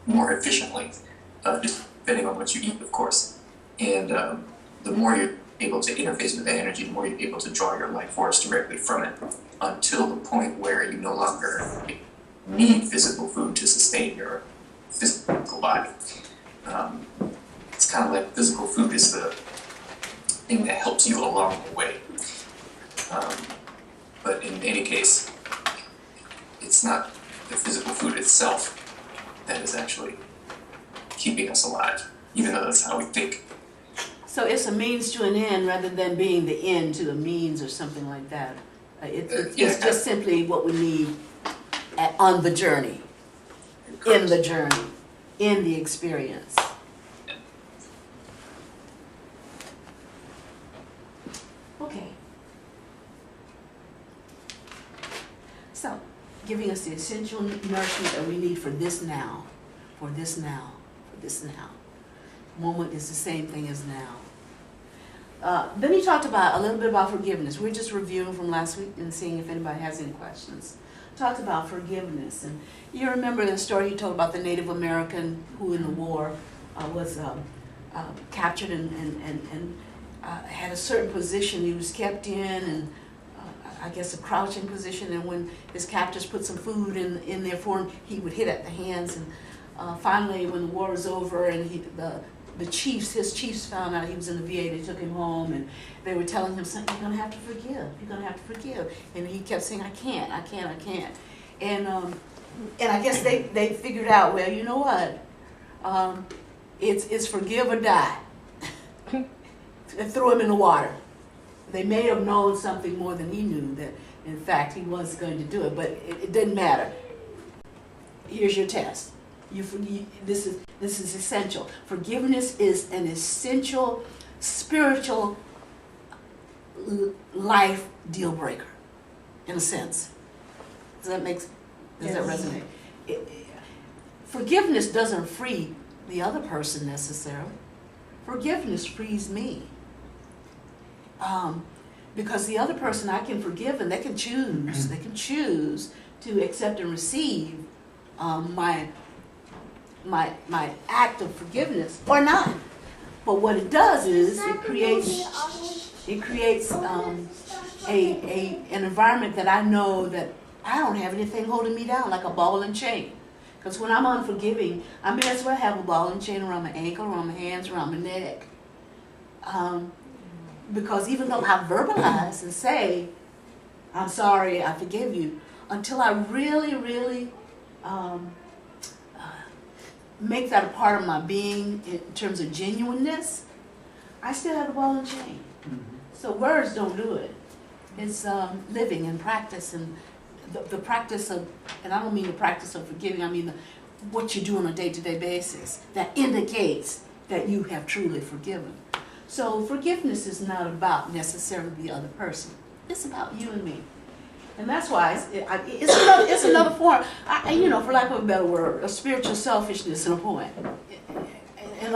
more efficiently, just depending on what you eat, of course. And the more you're able to interface with that energy, the more you're able to draw your life force directly from it, until the point where you no longer need physical food to sustain your physical body. It's kind of like physical food is the thing that helps you along the way. But in any case, it's not the physical food itself that is actually keeping us alive, even though that's how we think. So it's a means to an end rather than being the end to the means or something like that. It's just simply what we need on the journey, in the journey, in the experience. Okay. So, giving us the essential nourishment that we need for this now, for this now, for this now. Moment is the same thing as now. Then he talked about a little bit about forgiveness. We're just reviewing from last week and seeing if anybody has any questions. Talked about forgiveness, and you remember the story he told about the Native American who in the war was captured and had a certain position he was kept in, and I guess a crouching position, and when his captors put some food in there for him, he would hit at the hands, and finally when the war was over and his chiefs found out he was in the VA, they took him home, and they were telling him, son, you're going to have to forgive, you're going to have to forgive. And he kept saying, I can't. And I guess they figured out, well, you know what, it's forgive or die. And threw him in the water. They may have known something more than he knew, that in fact he was going to do it, but it didn't matter. Here's your test. This is essential. Forgiveness is an essential spiritual life deal breaker, in a sense. Does that resonate? Forgiveness doesn't free the other person necessarily. Forgiveness frees me. Because the other person I can forgive, and they can choose to accept and receive my act of forgiveness or not. But what it does is it creates an environment that I know that I don't have anything holding me down, like a ball and chain. Because when I'm unforgiving, I may as well have a ball and chain around my ankle, around my hands, around my neck. Because even though I verbalize and say, I'm sorry, I forgive you, until I really, really make that a part of my being in terms of genuineness, I still have the ball and chain. Mm-hmm. So words don't do it. It's living and practice, and the practice of, and I don't mean the practice of forgiving, I mean what you do on a day-to-day basis that indicates that you have truly forgiven. So forgiveness is not about necessarily the other person. It's about you and me. And that's why it's another form, for lack of a better word, a spiritual selfishness in a point. And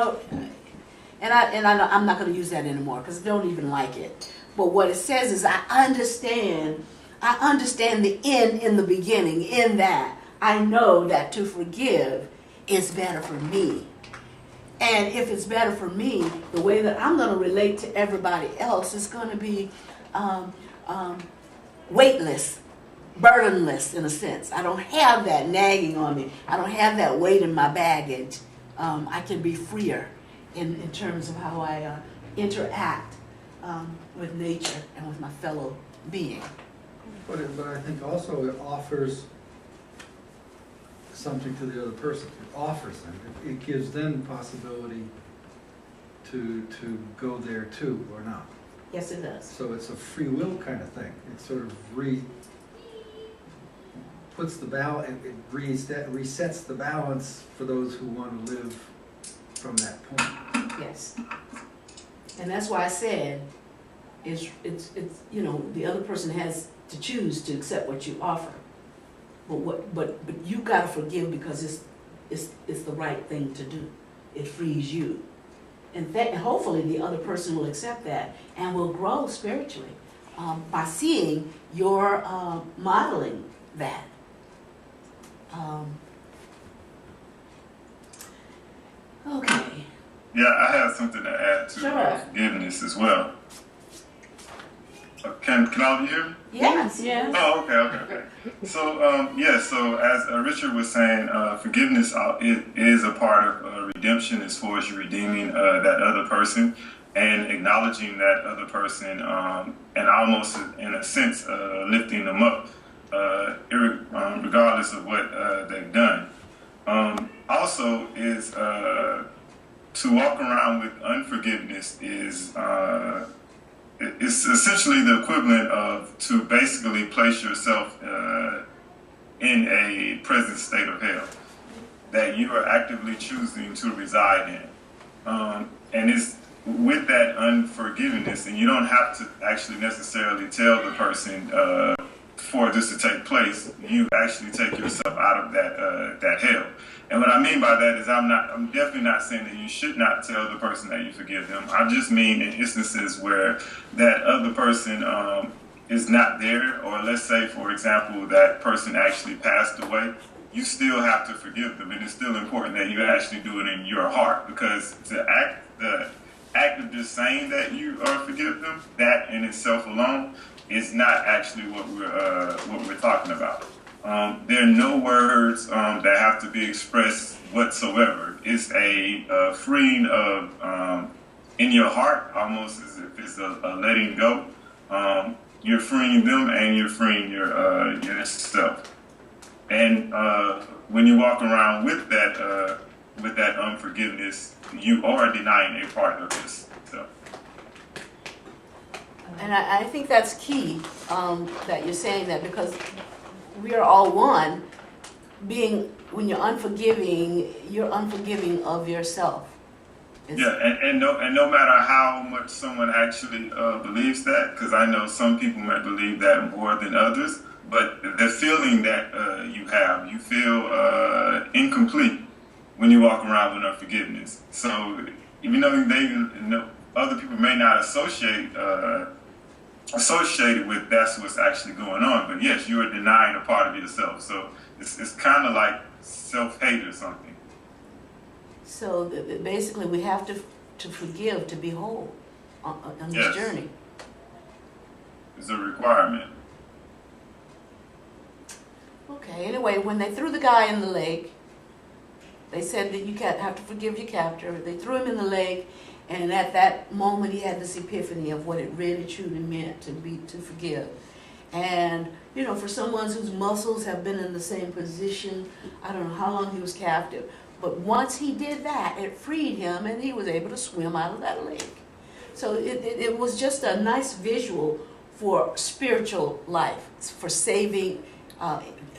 I'm not going to use that anymore because I don't even like it. But what it says is I understand the end in the beginning, in that I know that to forgive is better for me. And if it's better for me, the way that I'm going to relate to everybody else is going to be weightless, burdenless in a sense. I don't have that nagging on me. I don't have that weight in my baggage. I can be freer in terms of how I interact with nature and with my fellow being. But I think also it offers something to the other person. It offers them. It gives them the possibility to go there too, or not. Yes, it does. So it's a free will kind of thing. It sort of puts the balance. It resets the balance for those who want to live from that point. Yes. And that's why I said it's the other person has to choose to accept what you offer. But you gotta forgive because it's the right thing to do. It frees you, and hopefully the other person will accept that and will grow spiritually by seeing your modeling that. Yeah, I have something to add to Sure. forgiveness as well. Can all of you hear me? Yes. Yes. Oh, okay. So, so as Richard was saying, forgiveness it is a part of redemption as far as you redeeming that other person and acknowledging that other person and almost in a sense lifting them up, regardless of what they've done. Also is to walk around with unforgiveness is it's essentially the equivalent of to basically place yourself in a present state of hell that you are actively choosing to reside in. And it's with that unforgiveness, and you don't have to actually necessarily tell the person for this to take place. You actually take yourself out of that hell. And what I mean by that is I'm definitely not saying that you should not tell the person that you forgive them. I just mean in instances where that other person is not there, or let's say, for example, that person actually passed away, you still have to forgive them. And it's still important that you actually do it in your heart, because the act of just saying that you forgive them, that in itself alone is not actually what we're talking about. There are no words that have to be expressed whatsoever. It's a freeing of in your heart, almost as if it's a letting go. You're freeing them and you're freeing yourself. And when you walk around with that unforgiveness, you are denying a part of this. So. And I think that's key, that you're saying that, because we are all one. When you're unforgiving of yourself. And no matter how much someone actually believes that, because I know some people might believe that more than others, but the feeling that you feel incomplete when you walk around with unforgiveness. So even though other people may not associated with that's what's actually going on, but yes, you are denying a part of yourself. So it's kind of like self-hate or something. So basically, we have to forgive to be whole on this journey. It's a requirement. Okay. Anyway, when they threw the guy in the lake, they said that you have to forgive your captor. They threw him in the lake. And at that moment, he had this epiphany of what it really truly meant to forgive. And, for someone whose muscles have been in the same position, I don't know how long he was captive. But once he did that, it freed him, and he was able to swim out of that lake. So it was just a nice visual for spiritual life, for saving,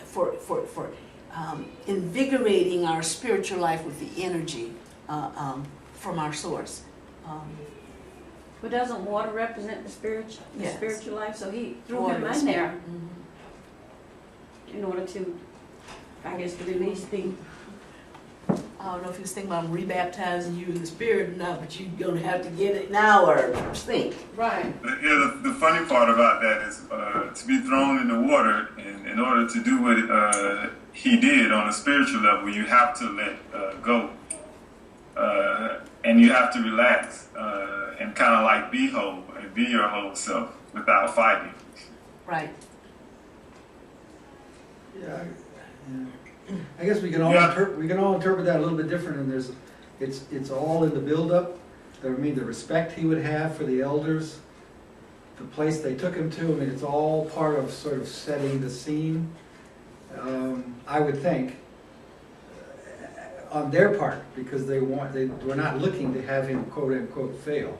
for invigorating our spiritual life with the energy from our source. But doesn't water represent the spiritual life? So he threw him in there in order to, I guess, to release the. I don't know if he was thinking about rebaptizing you in the spirit or not, but you're going to have to get it now or think. Right. Yeah, the funny part about that is to be thrown in the water, and in order to do what he did on a spiritual level, you have to let go. And you have to relax and kind of like be whole and be your whole self without fighting. Right. Yeah, I guess we can all interpret that a little bit different. And it's all in the buildup. I mean, the respect he would have for the elders, the place they took him to. I mean, it's all part of sort of setting the scene. I would think. On their part, because they were not looking to have him quote unquote fail.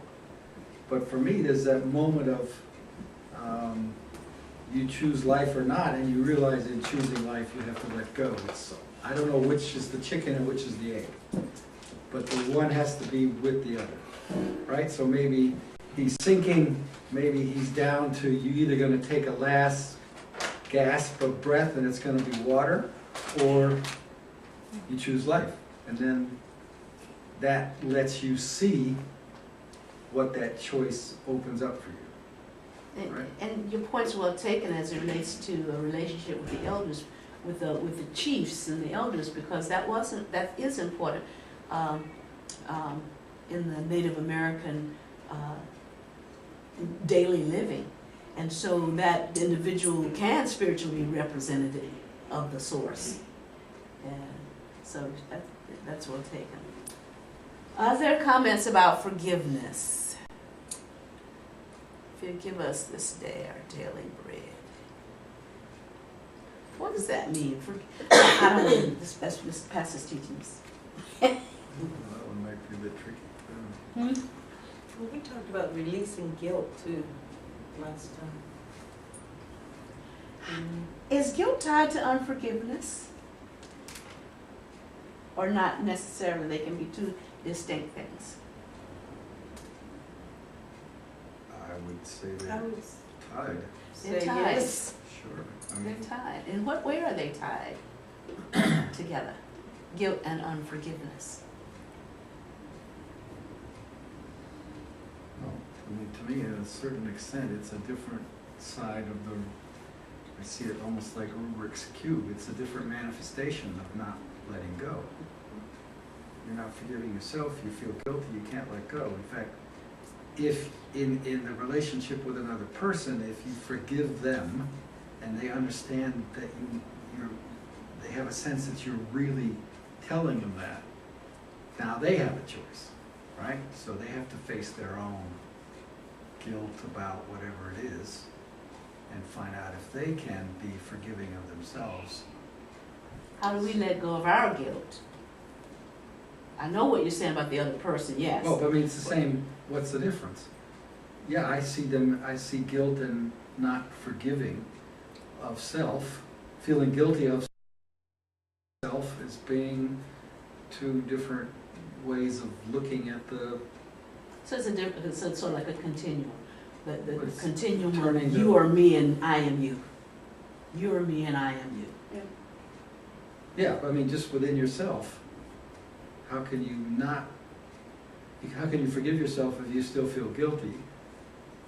But for me, there's that moment of you choose life or not, and you realize in choosing life you have to let go. I don't know which is the chicken and which is the egg, but the one has to be with the other, right? So maybe he's sinking, maybe he's down to you either going to take a last gasp of breath and it's going to be water, or you choose life, and then that lets you see what that choice opens up for you. And your point's well taken as it relates to a relationship with the elders, with the chiefs and the elders, because that is important. in the Native American daily living. And so that individual can spiritually be representative of the source. And so that's well taken. Other comments about forgiveness. Forgive us this day our daily bread. What does that mean? I don't know. This pastor's teaching us. That one might be a bit tricky. Well, we talked about releasing guilt too last time. Is guilt tied to unforgiveness? Or not necessarily? They can be two distinct things. I would say I they're would tied. They're say tied. yes. Sure. I They're mean, tied. In what way are they tied together? Guilt and unforgiveness. well, to me, to a certain extent, it's a different side of the, I see it almost like Rubik's Cube. It's a different manifestation of not letting go. You're not forgiving yourself, you feel guilty, you can't let go. In fact, if in the relationship with another person, if you forgive them and they understand that they have a sense that you're really telling them that, now they have a choice, right? So they have to face their own guilt about whatever it is and find out if they can be forgiving of themselves. How do we let go of our guilt? I know what you're saying about the other person, yes. Well, I mean, it's the same, what's the difference? Yeah, I see guilt and not forgiving of self, feeling guilty of self as being two different ways of looking at the, So it's so it's sort of like a continuum. The It's continuum turning of the- you are me and I am you. You are me and I am you. yeah, I mean, just within yourself. How can you forgive yourself if you still feel guilty?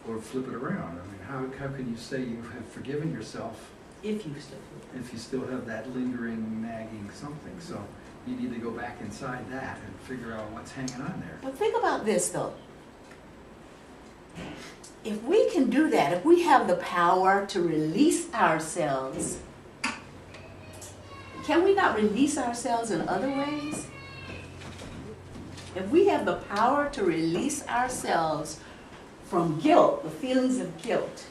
Or flip it around. I mean, how can you say you have forgiven yourself If you still feel it. if you still have that lingering, nagging something? So you need to go back inside that and figure out what's hanging on there. But think about this though. If we can do that, if we have the power to release ourselves, can we not release ourselves in other ways? If we have the power to release ourselves from guilt, the feelings of guilt,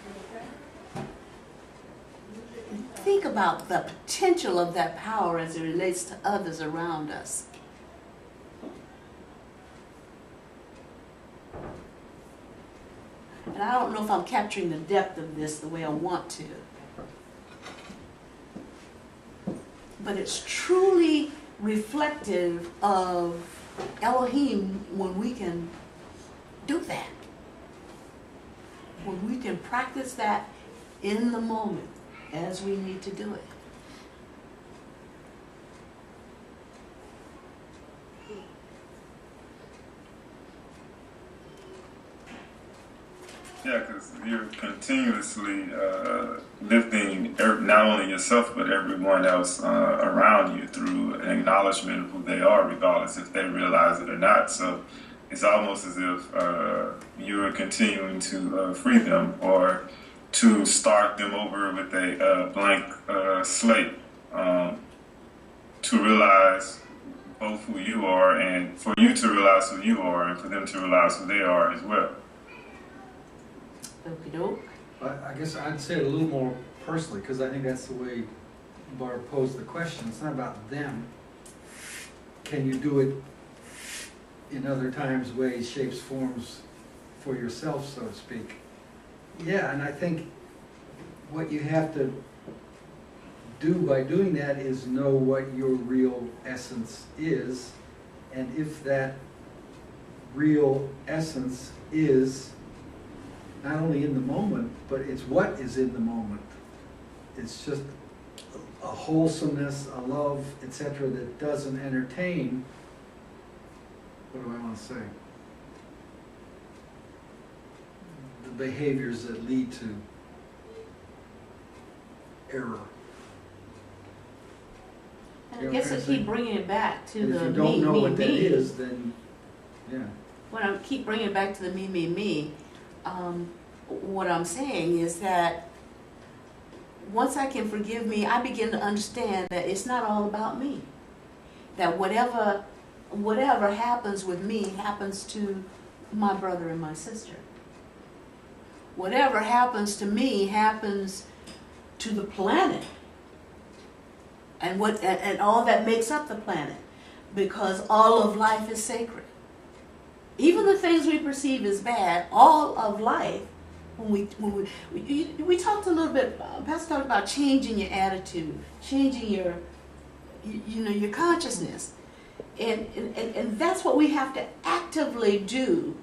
think about the potential of that power as it relates to others around us. And I don't know if I'm capturing the depth of this the way I want to. But it's truly reflective of Elohim when we can do that. When we can practice that in the moment as we need to do it. Yeah, because you're continuously lifting not only yourself but everyone else around you through an acknowledgement of who they are, regardless if they realize it or not. So it's almost as if you're continuing to free them or to start them over with a blank slate, to realize both who you are and for you to realize who you are and for them to realize who they are as well. Okie doke. But I guess I'd say it a little more personally, because I think that's the way Barb posed the question. It's not about them. Can you do it in other times, ways, shapes, forms for yourself, so to speak? Yeah, and I think what you have to do by doing that is know what your real essence is, and if that real essence is not only in the moment, but it's what is in the moment. It's just a wholesomeness, a love, etc., that doesn't entertain, what do I want to say? The behaviors that lead to error. And I guess I keep bringing it back to And the if you don't know what that me. is, then, yeah. when I keep bringing it back to the me, what I'm saying is that once I can forgive me, I begin to understand that it's not all about me. That whatever happens with me happens to my brother and my sister. Whatever happens to me happens to the planet. And all that makes up the planet. Because all of life is sacred. Even the things we perceive as bad, all of life, when we talked a little bit, Pastor talked about changing your attitude, changing your consciousness. And that's what we have to actively do,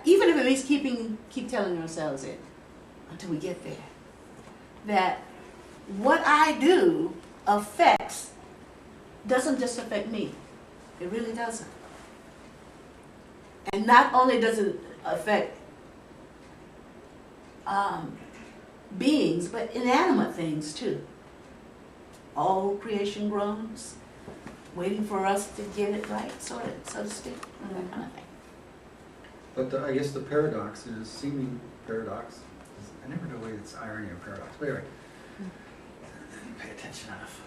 even if it means keep telling ourselves it until we get there. That what I do doesn't just affect me. It really doesn't. And not only does it affect beings, but inanimate things too. All creation groans, waiting for us to get it right, so to speak, that kind of thing. But I guess the paradox is, seeming paradox, I never know whether it's irony or paradox, but anyway, I didn't pay attention enough.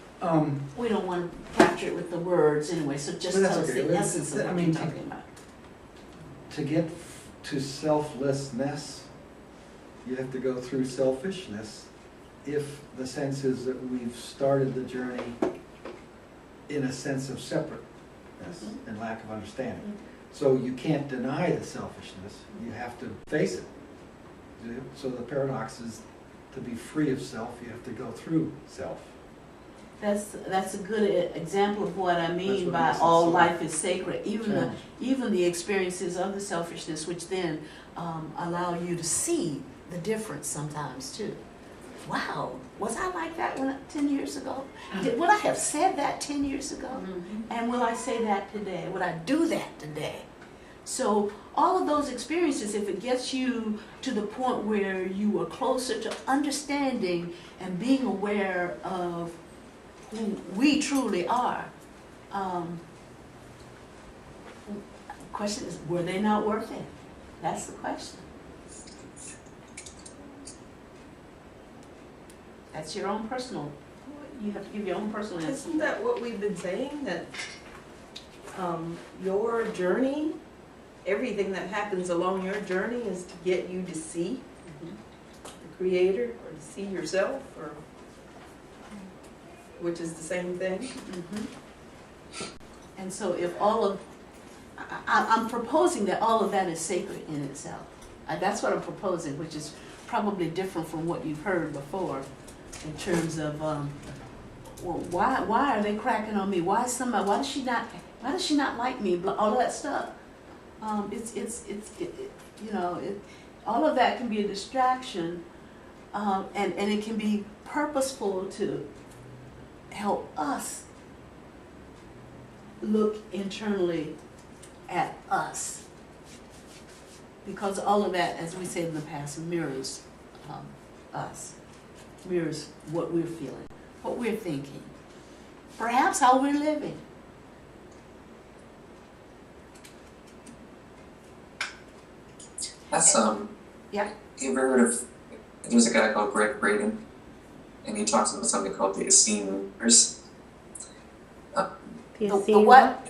We don't want to capture it with the words anyway, so just But that's tell us okay. the Well, essence it's- of I what mean, you're talking about. To get to selflessness, you have to go through selfishness, if the sense is that we've started the journey in a sense of separateness and lack of understanding. So you can't deny the selfishness, you have to face it. So the paradox is, to be free of self, you have to go through self. That's a good example of what I mean what by makes it all so life is sacred. challenging. Even the experiences of the selfishness, which then allow you to see the difference sometimes too. Wow, was I like that 10 years ago? Would I have said that 10 years ago? And will I say that today? Would I do that today? So all of those experiences, if it gets you to the point where you are closer to understanding and being aware of who we truly are, question is, were they not worth it? That's the question. That's your own personal, you have to give your own personal answer. Isn't that what we've been saying, that your journey, everything that happens along your journey is to get you to see the Creator, or to see yourself, or which is the same thing? And so if all of, I'm proposing that all of that is sacred in itself. That's what I'm proposing, which is probably different from what you've heard before in terms of, well, why are they cracking on me? Why does she not like me? All that stuff. All of that can be a distraction, and it can be purposeful to help us look internally at us, because all of that, as we said in the past, mirrors us, mirrors what we're feeling, what we're thinking, perhaps how we're living. That's Yeah. you ever heard of, there's a guy called Greg Braden, and he talks about something called the Essene mirrors. The what?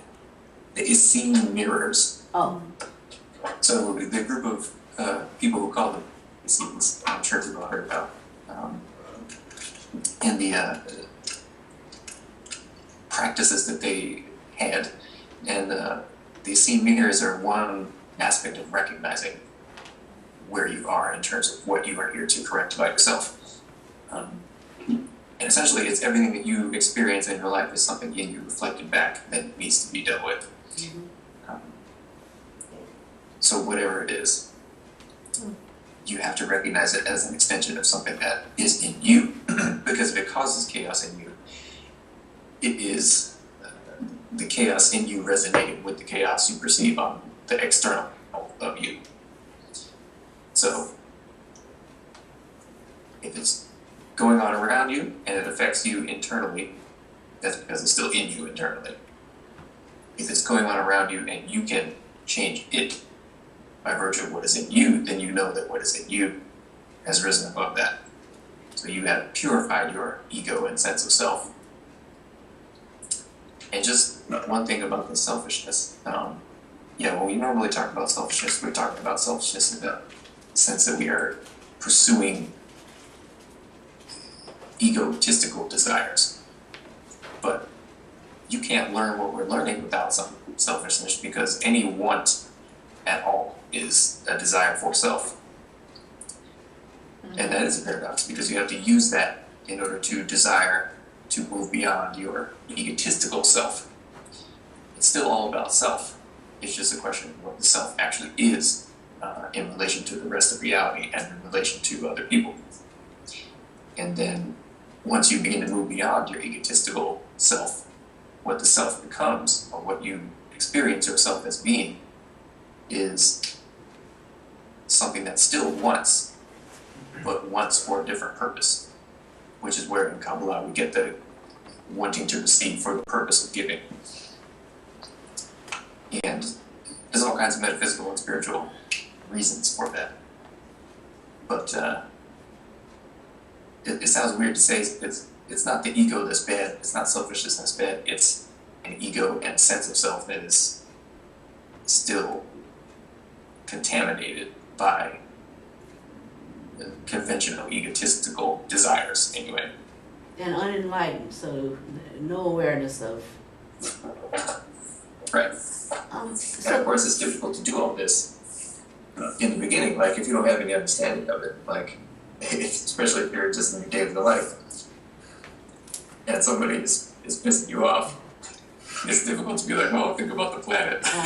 The Essene mirrors. Oh. So the group of people who call them Essenes, I'm sure we've all heard about, and the practices that they had, and the Essene mirrors are one aspect of recognizing where you are in terms of what you are here to correct about yourself. And essentially, it's everything that you experience in your life is something in you reflected back that needs to be dealt with. So whatever it is, you have to recognize it as an extension of something that is in you. Because if it causes chaos in you, it is the chaos in you resonating with the chaos you perceive on the external of you. So if it's going on around you and it affects you internally, that's because it's still in you internally. If it's going on around you and you can change it by virtue of what is in you, then you know that what is in you has risen above that. So you have purified your ego and sense of self. And just one thing about the selfishness, when we normally talk about selfishness, we're talking about selfishness in the sense that we are pursuing egotistical desires. But you can't learn what we're learning without some selfishness, because any want at all is a desire for self. And that is a paradox, because you have to use that in order to desire to move beyond your egotistical self. It's still all about self. It's just a question of what the self actually is in relation to the rest of reality and in relation to other people. And then once you begin to move beyond your egotistical self, what the self becomes, or what you experience yourself as being, is something that still wants, but wants for a different purpose, which is where in Kabbalah we get the wanting to receive for the purpose of giving. And there's all kinds of metaphysical and spiritual reasons for that. But it sounds weird to say it's not the ego that's bad, it's not selfishness that's bad, it's an ego and sense of self that is still contaminated by conventional egotistical desires anyway. And unenlightened, so no awareness of. Right. And of course it's difficult to do all this in the beginning, like if you don't have any understanding of it, like especially if you're just in your day-to-day life and somebody is pissing you off, it's difficult to be like, oh, think about the planet. Because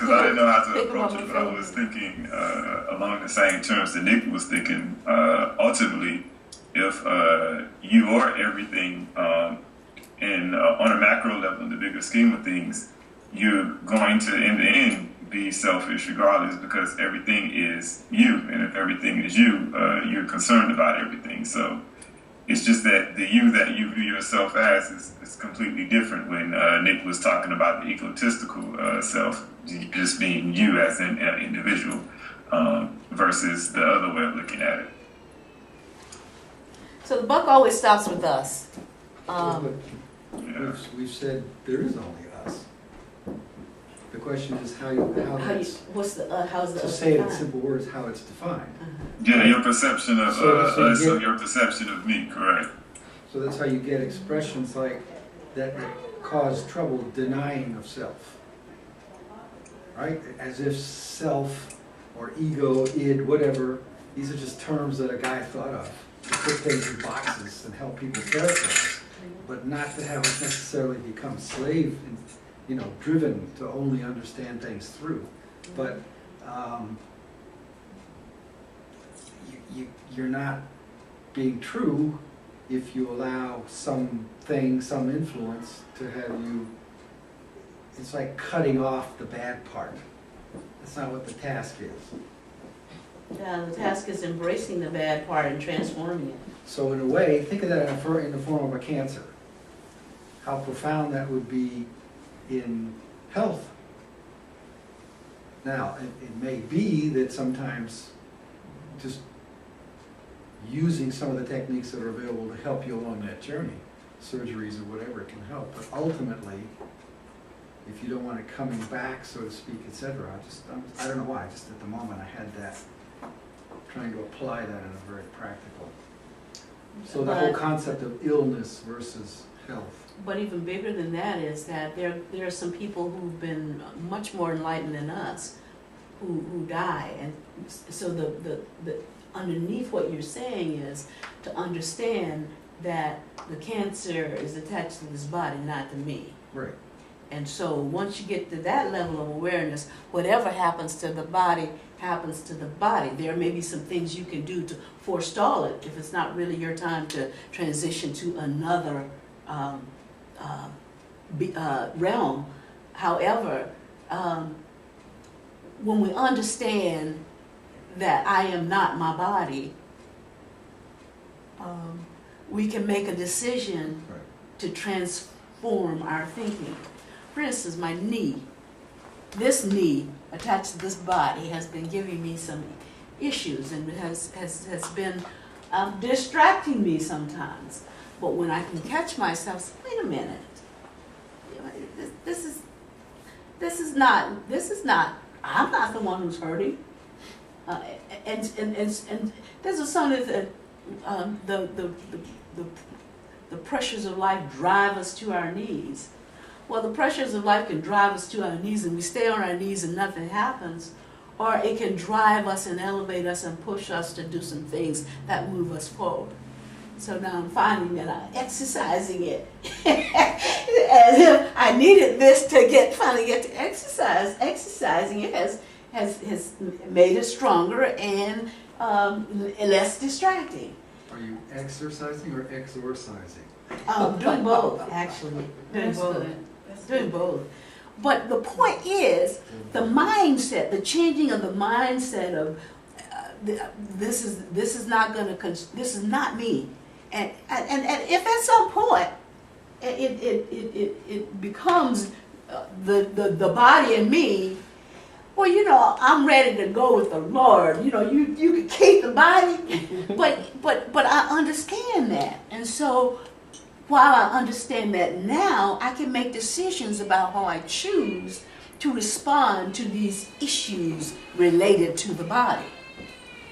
I didn't know how to approach it, but I was thinking along the same terms that Nick was thinking. Ultimately, if you are everything and on a macro level, in the bigger scheme of things, you're going to, in the end, be selfish regardless, because everything is you. And if everything is you, you're concerned about everything. So it's just that the you that you view yourself as is completely different. When Nick was talking about the egotistical self, just being you as an individual, versus the other way of looking at it. So the buck always stops with us. We've said there is only us. The question is how's the to us say it in simple words, how it's defined. Yeah, your perception of us, or your perception of me, correct. So that's how you get expressions like that cause trouble, denying of self. Right? As if self or ego, id, whatever, these are just terms that a guy thought of to put things in boxes and help people characterize, but not to have us necessarily become slave and, driven to only understand things through. But you're not being true if you allow something, some influence to have you. It's like cutting off the bad part. That's not what the task is. Yeah, the task is embracing the bad part and transforming it. So in a way, think of that in the form of a cancer. How profound that would be in health. Now, it may be that sometimes just using some of the techniques that are available to help you along that journey, surgeries or whatever, can help. But ultimately, if you don't want it coming back, so to speak, etc., I don't know why, just at the moment I had that, trying to apply that in a very practical. So the whole concept of illness versus health. But even bigger than that is that there are some people who've been much more enlightened than us who die. And so the underneath what you're saying is to understand that the cancer is attached to this body, not to me. Right. And so once you get to that level of awareness, whatever happens to the body happens to the body. There may be some things you can do to forestall it if it's not really your time to transition to another realm. However, when we understand that I am not my body, we can make a decision to transform our thinking. for instance, my knee, this knee attached to this body has been giving me some issues and has been distracting me sometimes. But when I can catch myself, say, wait a minute, this is not, I'm not the one who's hurting. And there's a song that the pressures of life drive us to our knees. Well, the pressures of life can drive us to our knees and we stay on our knees and nothing happens. Or it can drive us and elevate us and push us to do some things that move us forward. So now I'm finding that I'm exercising it. As if I needed this to finally get to exercise. Exercising it has made it stronger and less distracting. Are you exercising or exorcising? Doing both, actually. Doing both. Doing both. But the point is, the mindset, the changing of the mindset of this is not me, and if at some point it becomes the body and me, well, you know, I'm ready to go with the Lord. You know, you can keep the body, but I understand that, and so. While I understand that now, I can make decisions about how I choose to respond to these issues related to the body.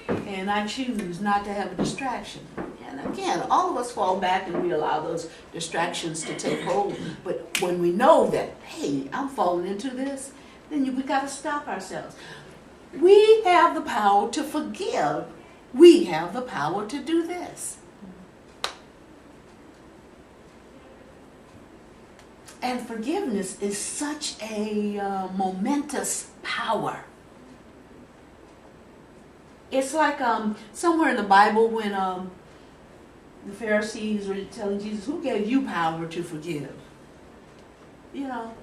And I choose not to have a distraction. And again, all of us fall back and we allow those distractions to take hold. But when we know that, hey, I'm falling into this, then we got to stop ourselves. We have the power to forgive. We have the power to do this. And forgiveness is such a momentous power. It's like somewhere in the Bible when the Pharisees were telling Jesus, who gave you power to forgive? You know,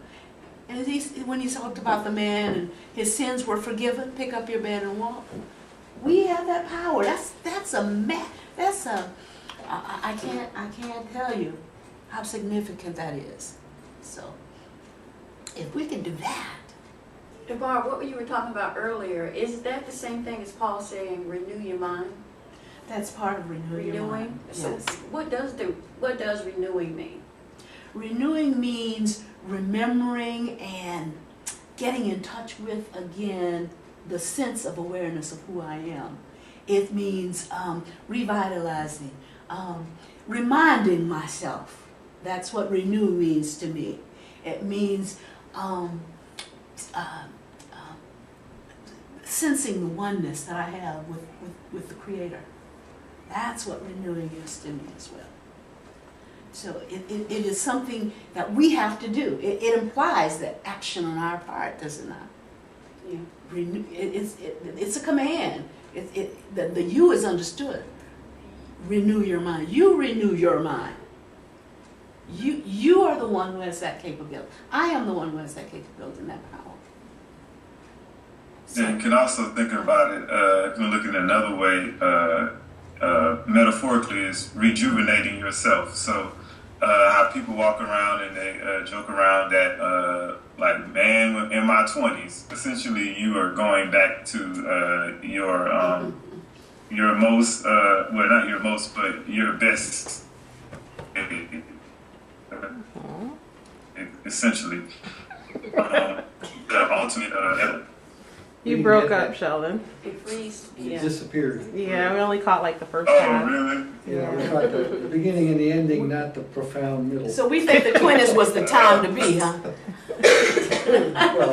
and when he talked about the man and his sins were forgiven, pick up your bed and walk. We have that power. I can't tell you how significant that is. So, if we can do that. DeBar, what you were talking about earlier, is that the same thing as Paul saying, renew your mind? That's part of renewing your mind. So Yes. what does renewing mean? Renewing means remembering and getting in touch with, again, the sense of awareness of who I am. It means revitalizing, reminding myself. That's what renew means to me. It means sensing the oneness that I have with the Creator. That's what renewing is to me as well. So it is something that we have to do. It implies that action on our part, does it not? Yeah. It's a command. The you is understood. Renew your mind. You renew your mind. You are the one who has that capability. I am the one who has that capability and that power. Yeah, you can also think about it, if you're looking another way, metaphorically, is rejuvenating yourself. So how people walk around and they joke around that, like, man, in my 20s, essentially you are going back to your most, well, not your most, but your best. Essentially, the ultimate. You broke up, Sheldon. It frees. It Yeah. disappeared. Yeah, we only caught like the first Oh, half. really? Yeah, we caught the beginning and the ending, not the profound middle. So we think the 20s was the time to be, huh? Well,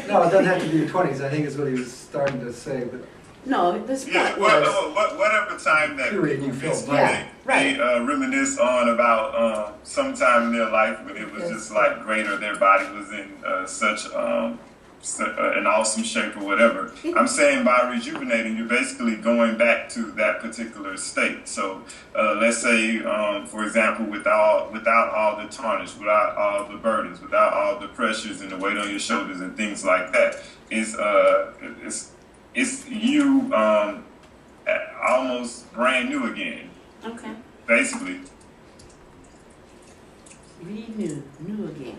no, it doesn't have to be the 20s. I think is what he was starting to say. But No, this Yeah, point was. whatever time that Period, people you feel basically right. they reminisce on about some time in their life when it was just like great, or their body was in such an awesome shape or whatever. I'm saying by rejuvenating, you're basically going back to that particular state. So let's say, for example, without all the tarnish, without all the burdens, without all the pressures and the weight on your shoulders and things like that, it's you almost brand new again, Okay. basically. Renew, new again.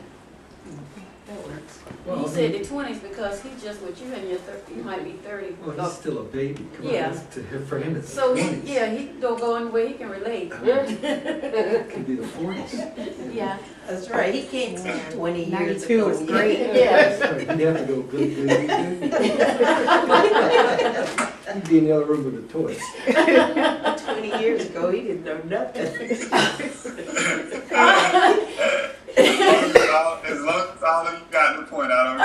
That works. Well, He I said mean, the 20s because he's just with you and you're you might be 30. well, he's still a baby. Come on, Yeah. it's for him, it's the So 20s. he don't go anywhere. He can relate. It could be the 40s. Yeah. That's right, he can't see 20 years 92 ago. is great. Yeah. He'd have to go good, good, good. He'd be in the other room with the toys. 20 years ago, he didn't know nothing. As long as all of you got the point, I don't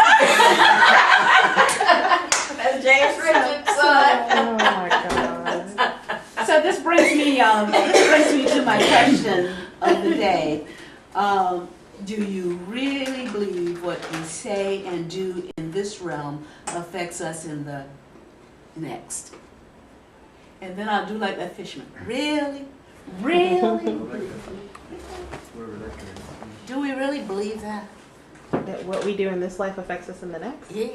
That's James Richard's son. Oh my god. So this brings me to my question of the day. Do you really believe what we say and do in this realm affects us in the next? And then I'll do like that fisherman. Really? Really? Wherever that goes. Do we really believe that? That what we do in this life affects us in the next? Yeah.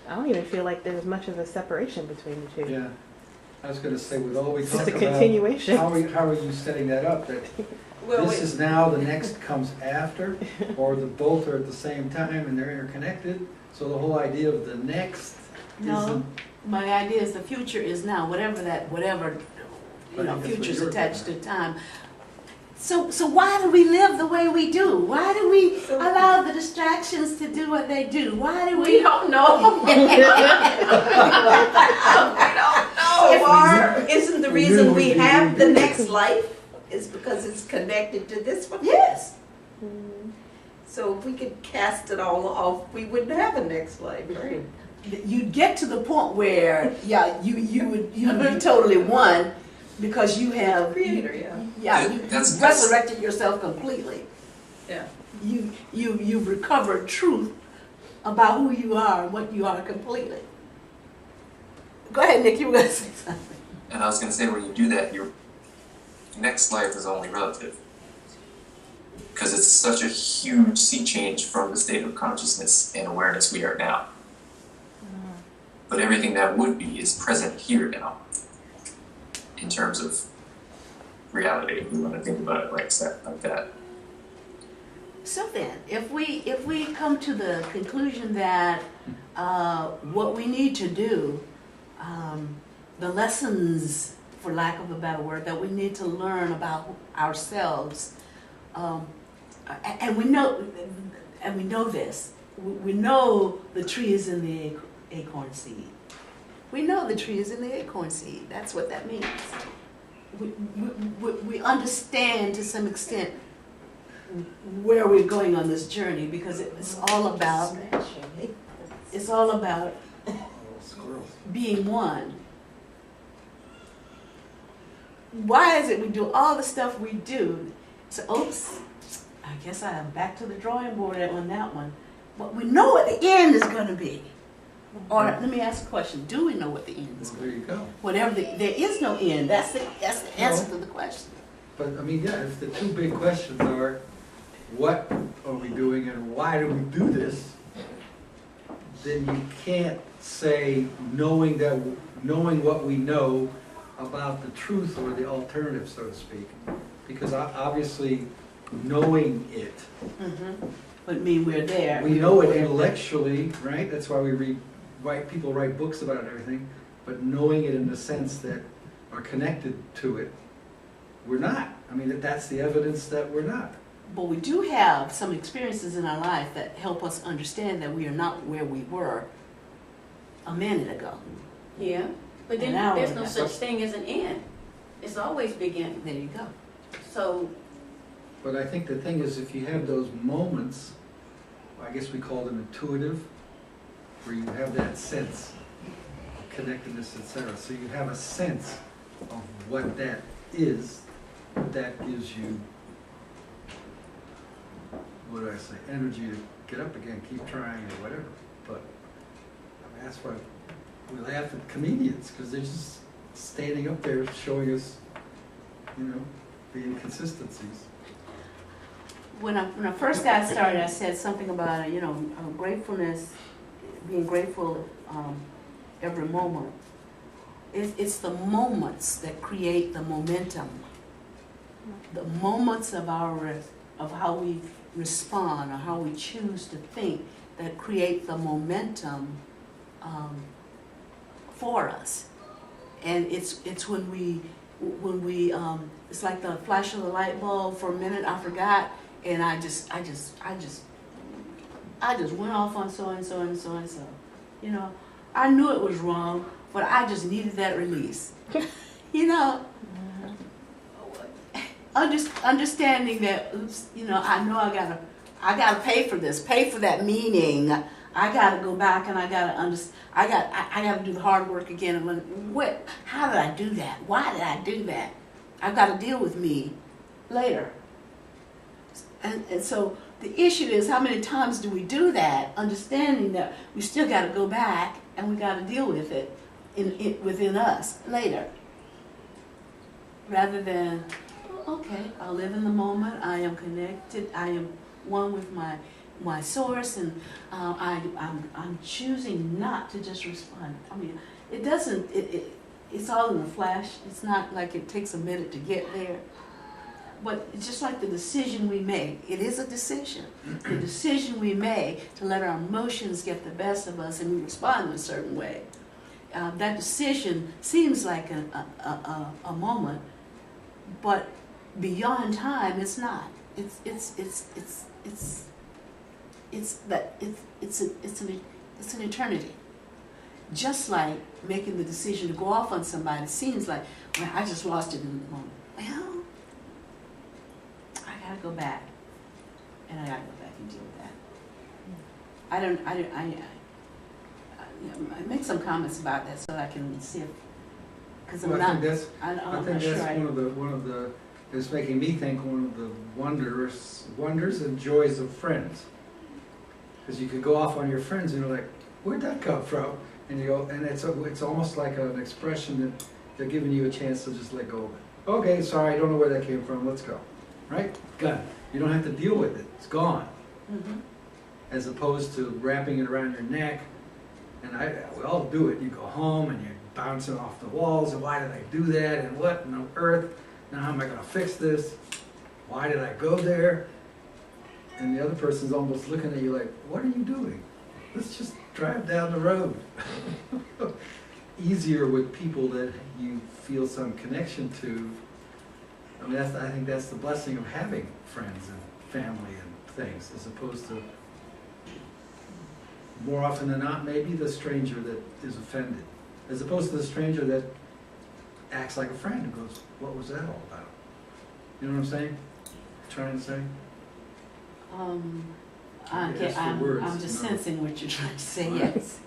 I don't even feel like there's much of a separation between the two. Yeah, I was gonna say, with all we It's talk just a about, continuation. how are you setting that up? That Well, this is now, the next comes after, or the both are at the same time and they're interconnected? So the whole idea of the next No, isn't, my idea is the future is now, whatever I think that's what future's you're attached to getting time. So why do we live the way we do? Why do we allow the distractions to do what they do? Why do we don't know? or isn't the reason we Really? have the next life is because it's connected to this one? Yes. So if we could cast it all off, we wouldn't have a next life, right? You'd get to the point where, yeah, you would be totally one because you have Creator, yeah. Yeah, you That's- resurrected yourself completely. Yeah. You've recovered truth about who you are and what you are completely. Go ahead, Nick, you were gonna say something. And I was going to say, when you do that, your next life is only relative. Because it's such a huge sea change from the state of consciousness and awareness we are now. But everything that would be is present here now, in terms of reality, if you want to think about it like that. So then, if we come to the conclusion that what we need to do, the lessons, for lack of a better word, that we need to learn about ourselves, and we know this. We know the tree is in the acorn seed. We know the tree is in the acorn seed. That's what that means. We understand to some extent where we're going on this journey because it's all about squirrels. being one. Why is it we do all the stuff we do? So, oops, I guess I am back to the drawing board on that one. But we know what the end is going to be. Or let me ask a question: do we know what the end is Well, going to there be? you go. Whatever there is no end. That's the answer to the question. But, I mean, yeah, if the two big questions are, what are we doing and why do we do this? Then you can't say knowing what we know about the truth or the alternative, so to speak. Because obviously, knowing it, Would mean we're there. we know it intellectually, right? That's why people write books about it and everything. But knowing it in the sense that are connected to it, we're not. I mean, that's the evidence that we're not. But we do have some experiences in our life that help us understand that we are not where we were a minute ago. Yeah, but then An hour there's no ago. such thing as an end. It's always beginning. There you go. So But I think the thing is, if you have those moments, I guess we call them intuitive, where you have that sense of connectedness, etc. So you have a sense of what that is, that gives you, what do I say, energy to get up again, keep trying or whatever. But I mean, that's why we laugh at comedians, because they're just standing up there showing us, the inconsistencies. When I first got started, I said something about gratefulness, being grateful every moment. It's the moments that create the momentum. The moments of how we respond or how we choose to think that create the momentum for us. And it's when we it's like the flash of the light bulb. For a minute I forgot, and I just went off on so and so and so and so. You know, I knew it was wrong, but I just needed that release. You know, understanding that, oops, you know, I know I gotta pay for this, pay for that meaning. I gotta go back and I gotta I gotta do the hard work again. And how did I do that? Why did I do that? I've got to deal with me later. And so the issue is, how many times do we do that, understanding that we still got to go back and we got to deal with it within us later, rather than, okay, I'll live in the moment. I am connected. I am one with my source, and I'm choosing not to just respond. I mean, it doesn't. It's all in a flash. It's not like it takes a minute to get there. But it's just like the decision we make. It is a decision. The decision we make to let our emotions get the best of us and we respond in a certain way. That decision seems like a moment, but beyond time, it's not. It's an eternity. Just like making the decision to go off on somebody seems like, well, I just lost it in the moment. Well, I gotta go back, and I gotta go back and deal with that. I make some comments about that so I can see if, because I'm not. I think that's one of the. It's making me think one of the wonders and joys of friends. Because you could go off on your friends and you're like, where'd that come from? And you go, and it's almost like an expression that they're giving you a chance to just let go of it. Okay, sorry, I don't know where that came from. Let's go. Right? Gone. You don't have to deal with it. It's gone. Mm-hmm. As opposed to wrapping it around your neck. And we all do it. You go home and you're bouncing off the walls. And why did I do that? And what on earth? Now how am I going to fix this? Why did I go there? And the other person's almost looking at you like, what are you doing? Let's just drive down the road. Easier with people that you feel some connection to. I mean, I think that's the blessing of having friends and family and things, as opposed to, more often than not, maybe the stranger that is offended, as opposed to the stranger that acts like a friend and goes, what was that all about? You know what I'm saying? Trying to say? I'm just sensing what you're trying to say, yes.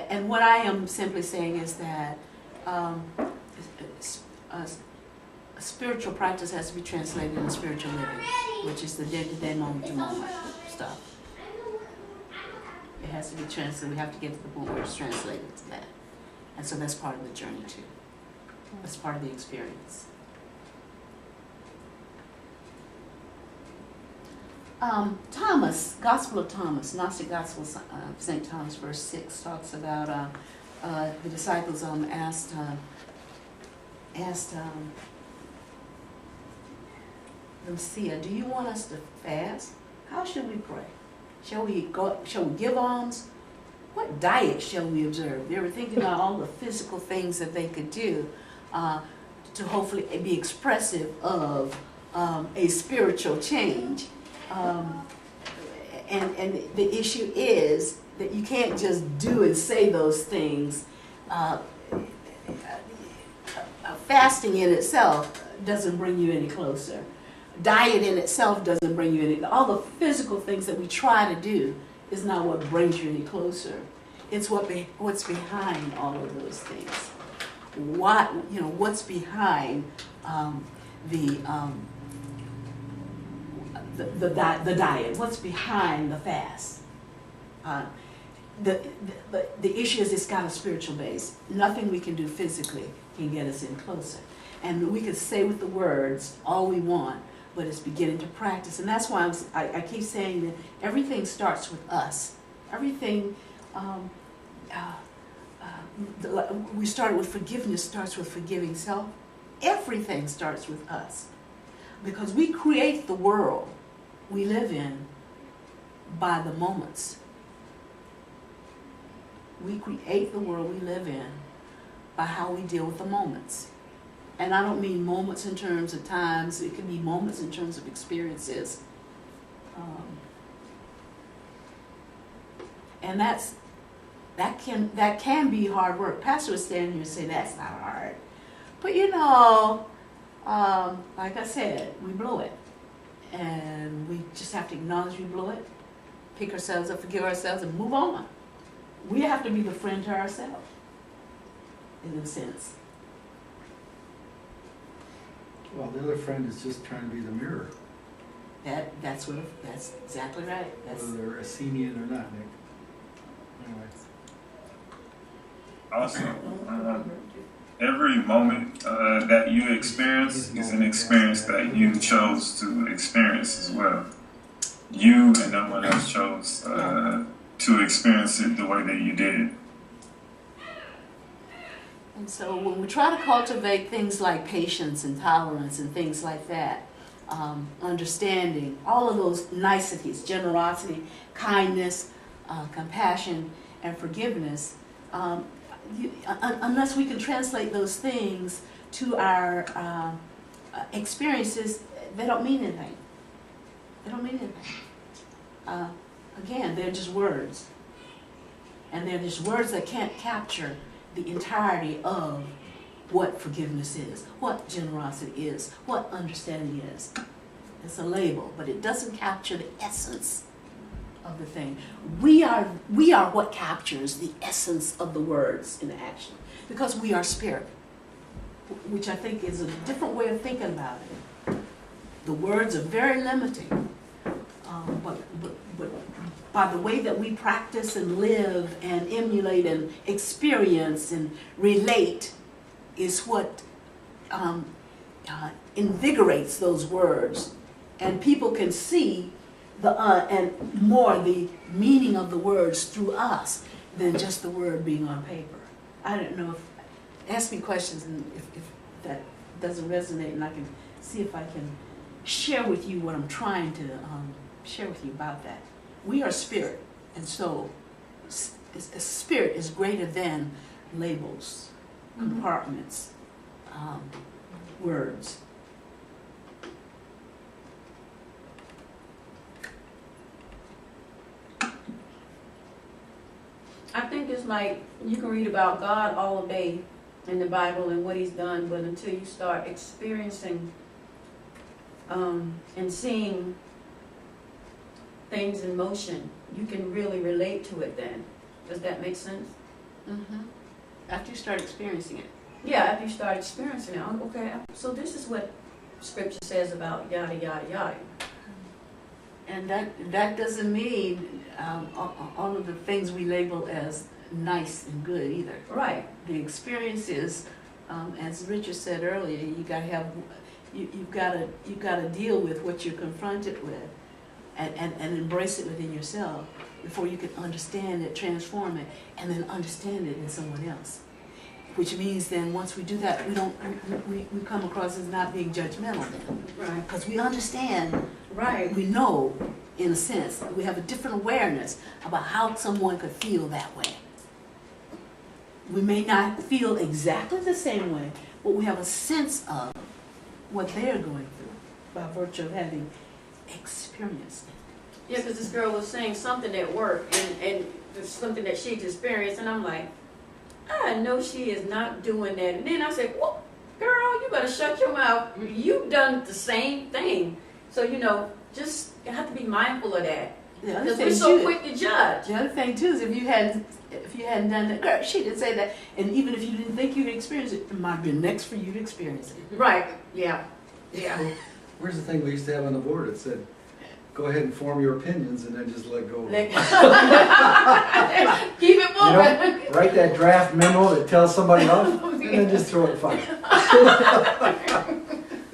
And what I am simply saying is that a spiritual practice has to be translated into spiritual living, which is the day-to-day, moment-to-moment stuff. It has to be translated. We have to get to the point where it's translated to that. And so that's part of the journey too. That's part of the experience. Thomas, Gospel of Thomas, Gnostic Gospel of St. Thomas, verse 6, talks about the disciples asked Lucia, do you want us to fast? How should we pray? Shall we give alms? What diet shall we observe? They were thinking about all the physical things that they could do to hopefully be expressive of a spiritual change. And the issue is that you can't just do and say those things. Fasting in itself doesn't bring you any closer. Diet in itself doesn't bring you any. All the physical things that we try to do is not what brings you any closer. It's what's behind all of those things. What's behind the diet? What's behind the fast? The issue is it's got a spiritual base. Nothing we can do physically can get us in closer. And we can say with the words all we want, but it's beginning to practice. And that's why I keep saying that everything starts with us. Everything, we started with forgiveness, starts with forgiving self. Everything starts with us. Because we create the world we live in by the moments. We create the world we live in by how we deal with the moments. And I don't mean moments in terms of times, it can be moments in terms of experiences. And that can be hard work. Pastor was standing here and say that's not hard. But you know, like I said, we blow it. And we just have to acknowledge we blow it, pick ourselves up, forgive ourselves, and move on. We have to be the friend to ourselves, in a sense. Well, the other friend is just trying to be the mirror, That's exactly right. whether they're Essenian or not, Nick. Anyway. Also, every moment that you experience is an experience that you chose to experience as well. You and no one else chose to experience it the way that you did. And so when we try to cultivate things like patience and tolerance and things like that, understanding, all of those niceties, generosity, kindness, compassion, and forgiveness, unless we can translate those things to our experiences, they don't mean anything. They don't mean anything. Again, they're just words. And they're just words that can't capture the entirety of what forgiveness is, what generosity is, what understanding is. It's a label, but it doesn't capture the essence of the thing. We are what captures the essence of the words in action, because we are spirit, which I think is a different way of thinking about it. The words are very limiting, but by the way that we practice and live and emulate and experience and relate is what invigorates those words, and people can see and more the meaning of the words through us than just the word being on paper. I don't know if, ask me questions and if that doesn't resonate, and I can see if I can share with you what I'm trying to share with you about that. We are spirit, and so spirit is greater than labels, compartments, words. I think it's like you can read about God all day in the Bible and what He's done, but until you start experiencing and seeing things in motion, you can really relate to it then. Does that make sense? Mm-hmm. After you start experiencing it. Yeah, after you start experiencing it, okay, so this is what Scripture says about yada, yada, yada. And that doesn't mean all of the things we label as nice and good either. Right. The experience is, as Richard said earlier, you've got to deal with what you're confronted with, and embrace it within yourself before you can understand it, transform it, and then understand it in someone else. Which means then once we do that, we come across as not being judgmental then. Right. Because we understand, Right. we know, in a sense, we have a different awareness about how someone could feel that way. We may not feel exactly the same way, but we have a sense of what they're going through by virtue of having experienced it. Yeah, because this girl was saying something at work, and it's something that she'd experienced, and I'm like, I know she is not doing that. And then I said, well, girl, you better shut your mouth. You've done the same thing. So, just you have to be mindful of that. Because we're so quick to judge. The other thing too is if you hadn't done that, girl, she didn't say that, and even if you didn't think you'd experience it, it might have been next for you to experience it. Right, yeah, yeah. Where's the thing we used to have on the board that said, go ahead and form your opinions and then just let go of Like- it. Keep it moving. You know, write that draft memo that tells somebody off and then just throw it in fire.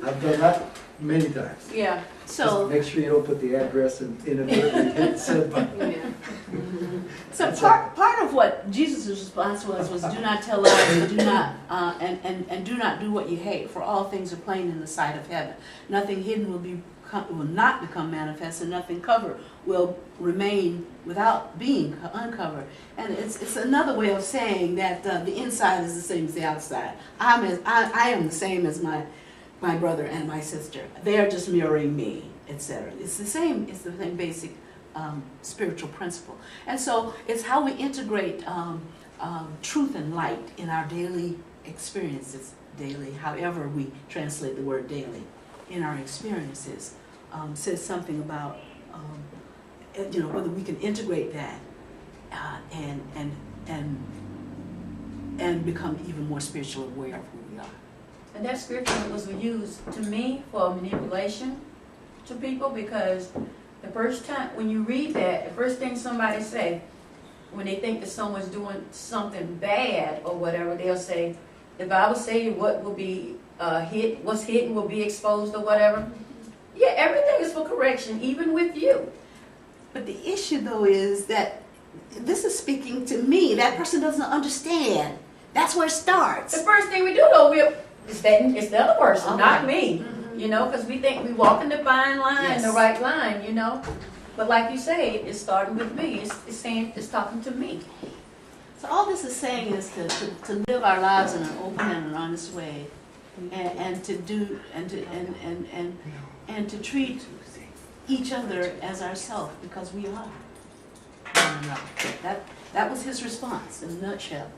I've done that many times. Yeah. So. Just make sure you don't put the address in inadvertently hit send button. So That's part of what Jesus' response was do not tell lies and do not and do not do what you hate, for all things are plain in the sight of heaven. Nothing hidden will not become manifest, and nothing covered will remain without being uncovered. And it's another way of saying that the inside is the same as the outside. I am the same as my brother and my sister. They are just mirroring me, etc. It's the same basic spiritual principle. And so it's how we integrate truth and light in our daily experiences, however we translate the word daily, in our experiences, says something about, whether we can integrate that and become even more spiritually aware of who we are. And that scripture was used to me for manipulation to people, because the first time when you read that, the first thing somebody say when they think that someone's doing something bad or whatever, they'll say, the Bible say what will be what's hidden will be exposed or whatever. Yeah, everything is for correction, even with you. But the issue though is that this is speaking to me. That person doesn't understand. That's where it starts. The first thing we do though, it's the other person, not me. You know, because we think we walk in the fine line, Yes. the right line, you know. But like you say, it's starting with me. It's saying, it's talking to me. So all this is saying is to live our lives in an open and an honest way, and to do and to treat each other as ourselves, because we are. That was his response in a nutshell.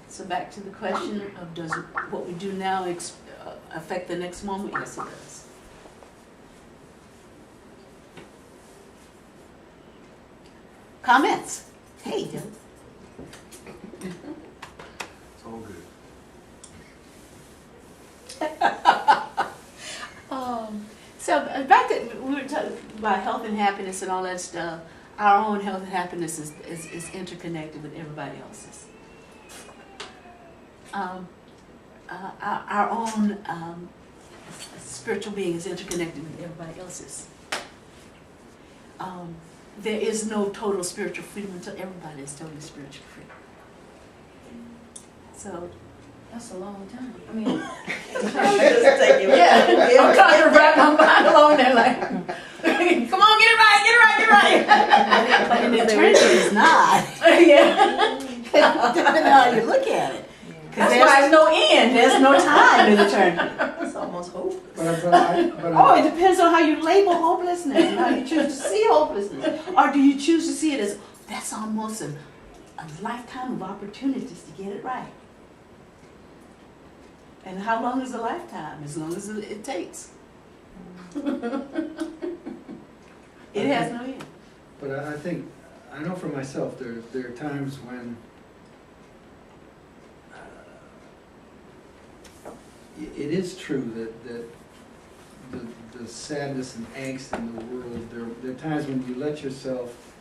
So back to the question of does what we do now affect the next moment? Yes, it does. Comments? Hey, Dylan. It's all good. So back to, we were talking about health and happiness and all that stuff. Our own health and happiness is interconnected with everybody else's. Our own spiritual being is interconnected with everybody else's. There is no total spiritual freedom until everybody is totally spiritually free. So That's a long time. I mean, Just take it. yeah, I'm trying to wrap my mind along there like, come on, get it right. but in eternity it's not. Yeah. Depending on how you look at it. That's why there's no end. There's no time in eternity. It's almost hopeless. Oh, it depends on how you label hopelessness and how you choose to see hopelessness. Or do you choose to see it as, that's almost a lifetime of opportunities to get it right. And how long is a lifetime? As long as it takes. It has no end. But I think, I know for myself, there are times when it is true that the sadness and angst in the world, there are times when you let yourself,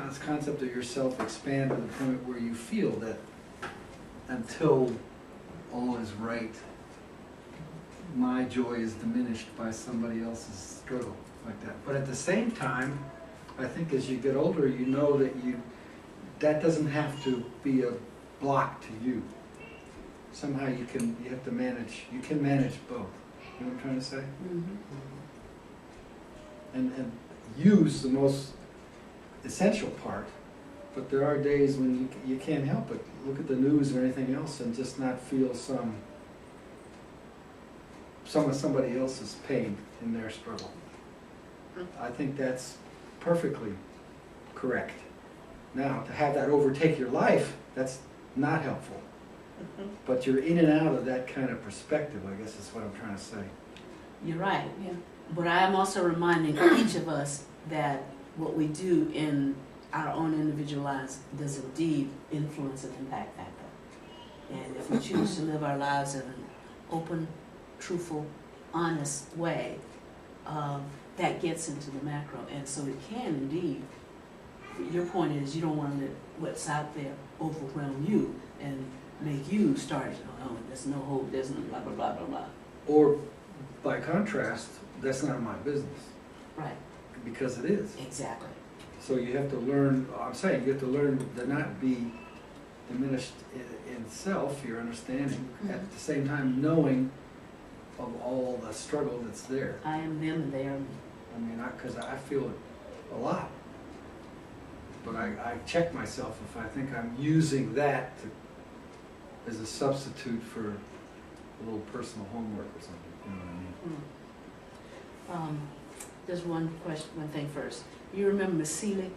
this concept of yourself expand to the point where you feel that until all is right, my joy is diminished by somebody else's struggle like that. But at the same time, I think as you get older, you know that that doesn't have to be a block to you. Somehow you can manage both. You know what I'm trying to say? Mm-hmm. And use the most essential part, but there are days when you can't help it. Look at the news or anything else and just not feel some of somebody else's pain in their struggle. I think that's perfectly correct. Now, to have that overtake your life, that's not helpful. But you're in and out of that kind of perspective, I guess is what I'm trying to say. You're right, yeah. But I am also reminding each of us that what we do in our own individual lives does indeed influence and impact that. And if we choose to live our lives in an open, truthful, honest way, that gets into the macro. And so it can indeed, your point is you don't want to let what's out there overwhelm you and make you start, oh, there's no hope, there's no blah, blah, blah, blah, blah. Or by contrast, that's not my business, Right, because it is. exactly. So you have to learn, I'm saying, you have to learn to not be diminished in self, your understanding, at the same time knowing of all the struggle that's there. I am them and they are me. I mean, because I feel it a lot. But I check myself if I think I'm using that as a substitute for a little personal homework or something, you know what I mean? There's one thing first. You remember Miss Seeley?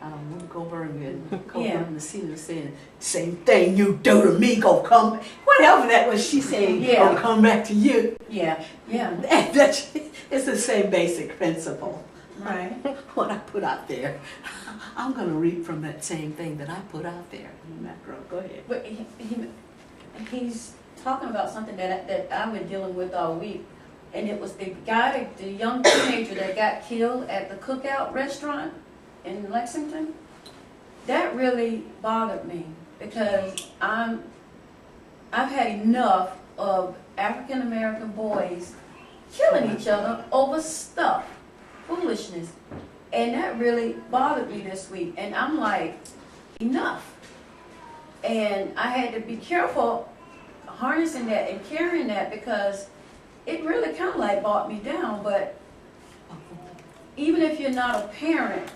Whoopi Goldberg and Miss Seeley was saying, same thing you do to me, go come, whatever that was she saying, Yeah. go come back to you. Yeah, yeah, It's the same basic principle. right. What I put out there, I'm gonna reap from that same thing that I put out there. Macro, go ahead. But he's talking about something that I've been dealing with all week. And it was the guy, the young teenager that got killed at the Cookout restaurant in Lexington. That really bothered me because I've had enough of African American boys killing each other over stuff, foolishness. And that really bothered me this week. And I'm like, enough. And I had to be careful harnessing that and carrying that because it really kind of like brought me down. But even if you're not a parent,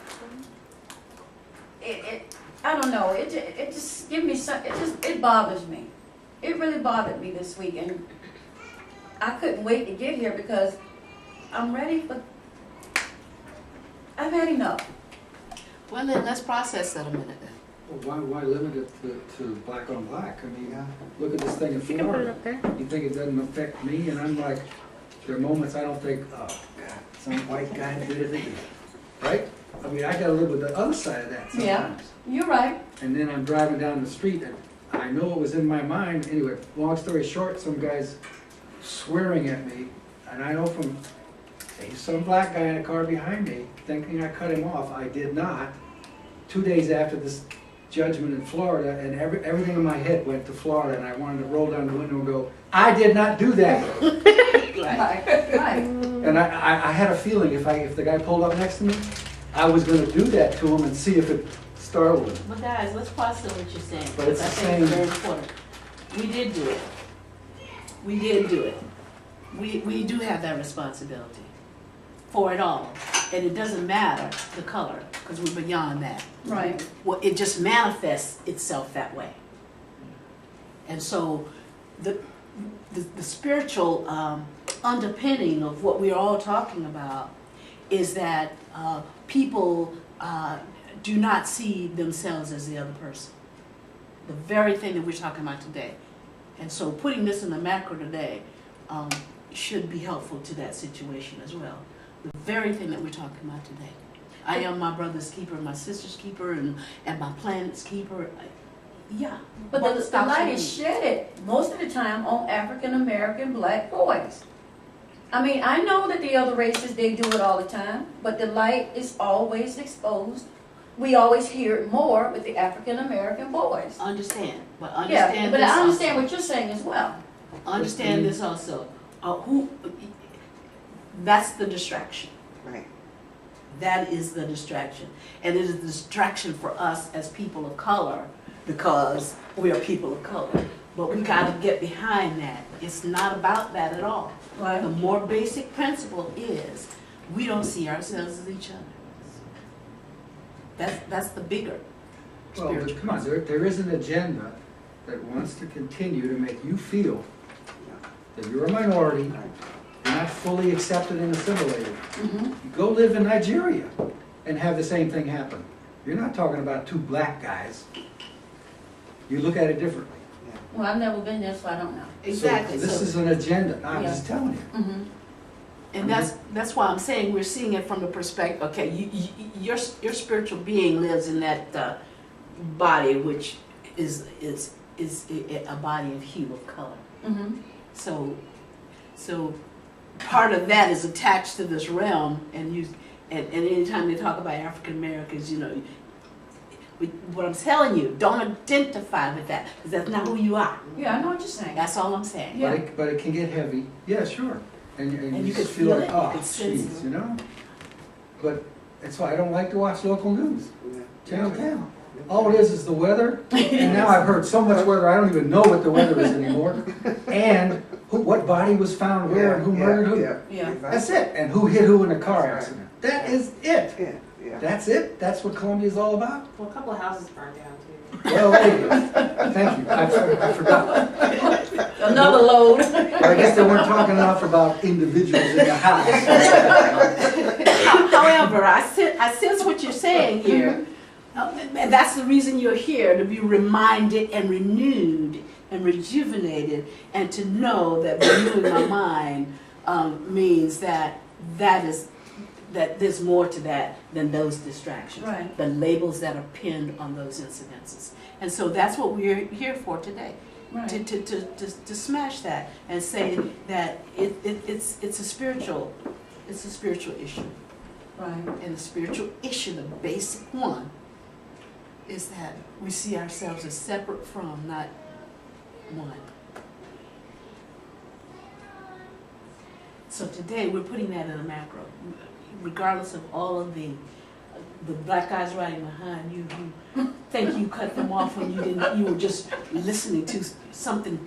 I don't know, it just give me some, it bothers me. It really bothered me this week, and I couldn't wait to get here because I'm ready for, I've had enough. Well, then let's process that a minute then. Well, why limit it to black on black? I mean, look at this thing in You can put it Florida. up there. You think it doesn't affect me? And I'm like, there are moments I don't think, oh, God, some white guy did it again. Right? I mean, I gotta live with the other side of that Yeah. sometimes. You're right. And then I'm driving down the street and I know it was in my mind. Anyway, long story short, some guy's swearing at me. And I know from some black guy in a car behind me thinking I cut him off. I did not. 2 days after this judgment in Florida, and everything in my head went to Florida, and I wanted to roll down the window and go, I did not do that. Right. And I had a feeling if the guy pulled up next to me, I was going to do that to him and see if it startled him. Well, guys, let's process what you're saying, But because it's I the think it's same- very important. We did do it. We did do it. We do have that responsibility for it all. And it doesn't matter the color, because we're beyond that. Right. Well, it just manifests itself that way. And so the spiritual underpinning of what we're all talking about is that people do not see themselves as the other person. The very thing that we're talking about today. And so putting this in the macro today should be helpful to that situation as well. The very thing that we're talking about today. I am my brother's keeper, my sister's keeper, and my planet's keeper. Yeah. But What the stops light me? is shedded most of the time on African American black boys. I mean, I know that the other races, they do it all the time, but the light is always exposed. We always hear it more with the African American boys. Understand, but Yeah, understand but this I understand also. what you're saying as well. Understand this also. That's the distraction. Right. That is the distraction. And it is a distraction for us as people of color because we are people of color. But we got to get behind that. It's not about that at all. Right. The more basic principle is we don't see ourselves as each other. That's the bigger Well, spiritual but come on, there is an agenda that wants to continue to make you feel that you're a minority, you're not fully accepted and assimilated. Mhm. You go live in Nigeria and have the same thing happen. You're not talking about two black guys. You look at it differently. Well, I've never been there, so I don't know. Exactly. So this So- is an agenda, I'm Yeah. just telling you. Mm-hmm. And that's why I'm saying we're seeing it from the perspective. Okay, your spiritual being lives in that body, which is a body of hue of color. Mm-hmm. So part of that is attached to this realm, and anytime they talk about African Americans, What I'm telling you, don't identify with that, because that's not who you are. Yeah, I know what you're saying. That's all I'm saying. Yeah. But it can get heavy, yeah, sure. And And you you just could feel feel like, it, oh, you could sense jeez, it. you know? But that's why I don't like to watch local news. Channel 10. All it is the weather, and now I've heard so much weather, I don't even know what the weather is anymore. And what body was found where and who murdered who. Yeah. That's it. And who hit who in a car accident. That is it. Yeah, yeah. That's it? That's what Columbia's all about? Well, a couple of houses burned down too. Well, there you go. Thank you. I forgot. Another load. But I guess they weren't talking enough about individuals in the house. However, I sense what you're saying here. And that's the reason you're here, to be reminded and renewed and rejuvenated, and to know that renewing my mind means that there's more to that than those distractions. Right. The labels that are pinned on those incidences. And so that's what we're here for today. Right. To smash that and say that it's a spiritual issue. Right. And the spiritual issue, the basic one, is that we see ourselves as separate from, not one. So today we're putting that in a macro, regardless of all of the black guys riding behind you who think you cut them off when you were just listening to something.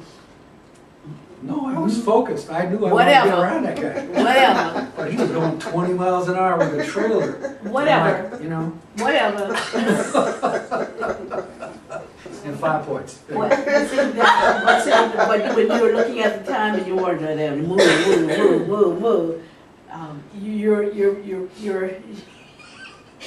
No, I was focused. I knew I wanted to get Whatever. around that guy. Whatever, But he was going 20 miles an hour with a trailer. whatever, I'm like, you know, whatever. and 5 points. What, when you were looking at the time and you weren't there, move.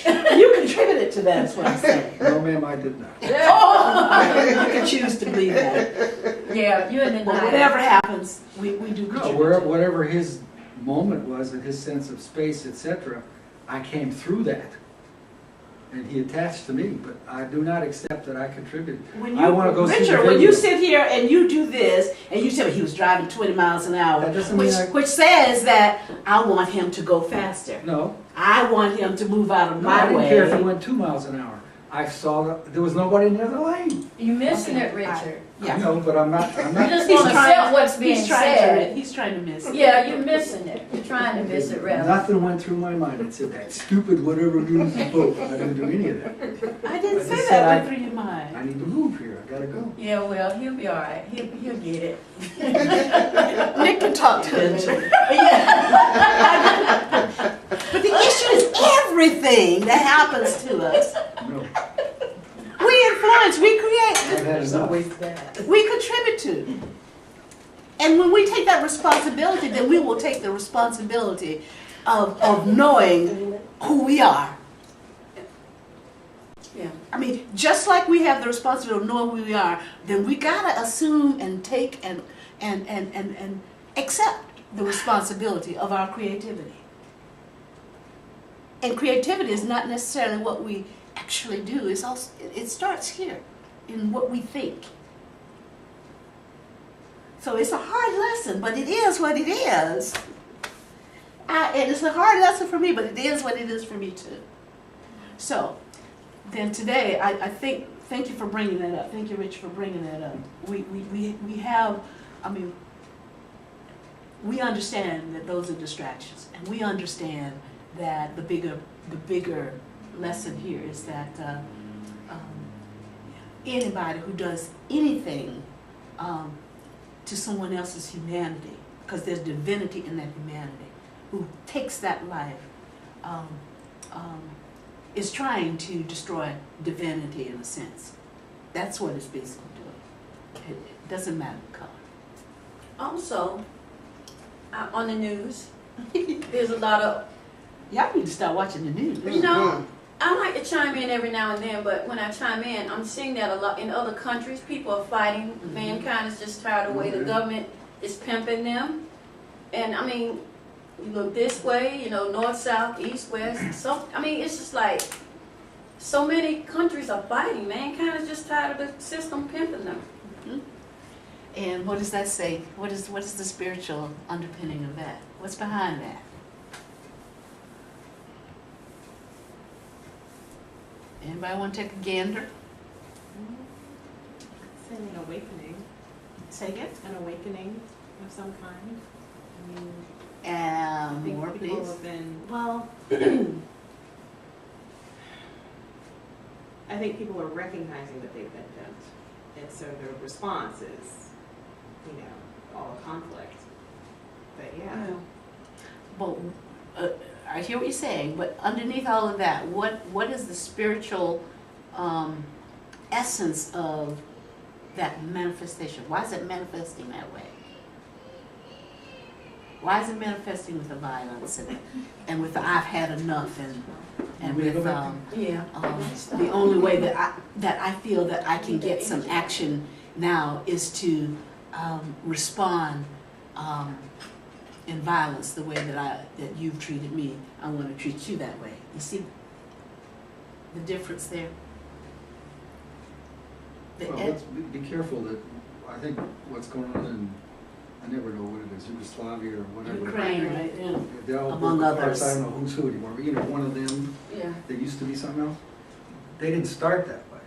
You contributed to that, is what I'm saying. No, ma'am, I did not. Oh, you can choose to believe that. Yeah, you and the But whatever happens, we do No, contribute. whatever his moment was and his sense of space, etc., I came through that. And he attached to me, but I do not accept that I contributed. When I wanna go see the Richard, when you video. sit here and you do this, and you tell me he was driving 20 miles an hour, That doesn't mean which says that I want him to go faster. No, I want him to move out of no, my I didn't way. care if he went 2 miles an hour. I saw that there was nobody near the lane. You missing Okay, it, Richard. Yeah. No, but I'm not. You just He's want to trying- accept what's being He's trying said. he's trying to miss it. Yeah, you're missing it. You're trying to miss it, rather. Nothing went through my mind. It said that stupid whatever news you spoke. I didn't do any of that. I didn't I say just that said went through your mind. I need to move here. I gotta go. Yeah, well, he'll be all right. He'll get it. Nick can talk to him. Yeah. But the issue is everything that happens to us. No, We influence, we create, I've had enough. we contribute to. And when we take that responsibility, then we will take the responsibility of knowing who we are. Yeah. I mean, just like we have the responsibility of knowing who we are, then we gotta assume and take and accept the responsibility of our creativity. And creativity is not necessarily what we actually do. It's also, it starts here in what we think. So it's a hard lesson, but it is what it is. And it's a hard lesson for me, but it is what it is for me too. So then today, I think, thank you for bringing that up. Thank you, Rich, for bringing that up. We have, I mean, we understand that those are distractions, and we understand that the bigger lesson here is that anybody who does anything to someone else's humanity, because there's divinity in that humanity, who takes that life, is trying to destroy divinity in a sense. That's what it's basically doing. It doesn't matter the color. Also, on the news, there's a lot of, Y'all need to start watching the news. you know, I like to chime in every now and then, but when I chime in, I'm seeing that a lot in other countries. People are fighting. Mankind is just tired of the way the government is pimping them. And I mean, you look this way, you know, north, south, east, west. So, I mean, it's just like so many countries are fighting. Mankind is just tired of the system pimping them. And what does that say? What is the spiritual underpinning of that? What's behind that? Anybody want to take a gander? It's an awakening. Say again? An awakening of some kind. I mean, I think More people please. have been, well, I think people are recognizing that they've been pimped. And so their response is, you know, all conflict. But yeah. But I hear what you're saying, but underneath all of that, what is the spiritual essence of that manifestation? Why is it manifesting that way? Why is it manifesting with the violence and with the I've had enough and with Yeah. the only way that I feel that I can get some action now is to respond in violence the way that you've treated me. I want to treat you that way. You see the difference there? Well, let's be careful that, I think what's going on in, I never know what it is, Yugoslavia or whatever. Ukraine, right? Yeah. They all Among broke apart, so I others. don't know who's who anymore, but you know, one of them, Yeah. they used to be something else. They didn't start that way,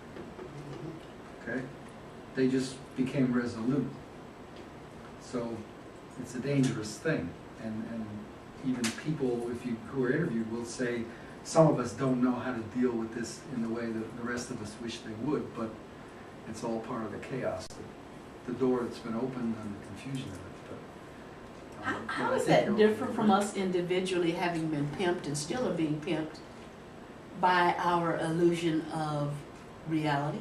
okay? They just became resolute. So it's a dangerous thing, and even people, who are interviewed, will say, some of us don't know how to deal with this in the way that the rest of us wish they would, but it's all part of the chaos, the door that's been opened and the confusion of it. But, How but I is think that you're- different from us individually having been pimped and still are being pimped by our illusion of reality?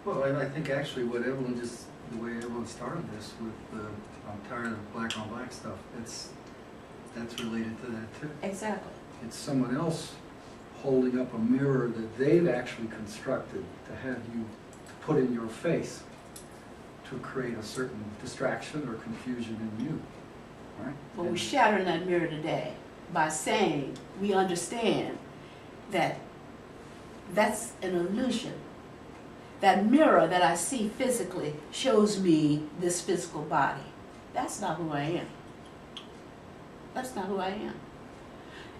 Well, I think actually what Evelyn just, the way Evelyn started this with the, I'm tired of black on black stuff, that's related to that too. Exactly. It's someone else holding up a mirror that they've actually constructed to have you put in your face to create a certain distraction or confusion in you, right? But we're And- shattering that mirror today by saying we understand that that's an illusion. That mirror that I see physically shows me this physical body. That's not who I am. That's not who I am.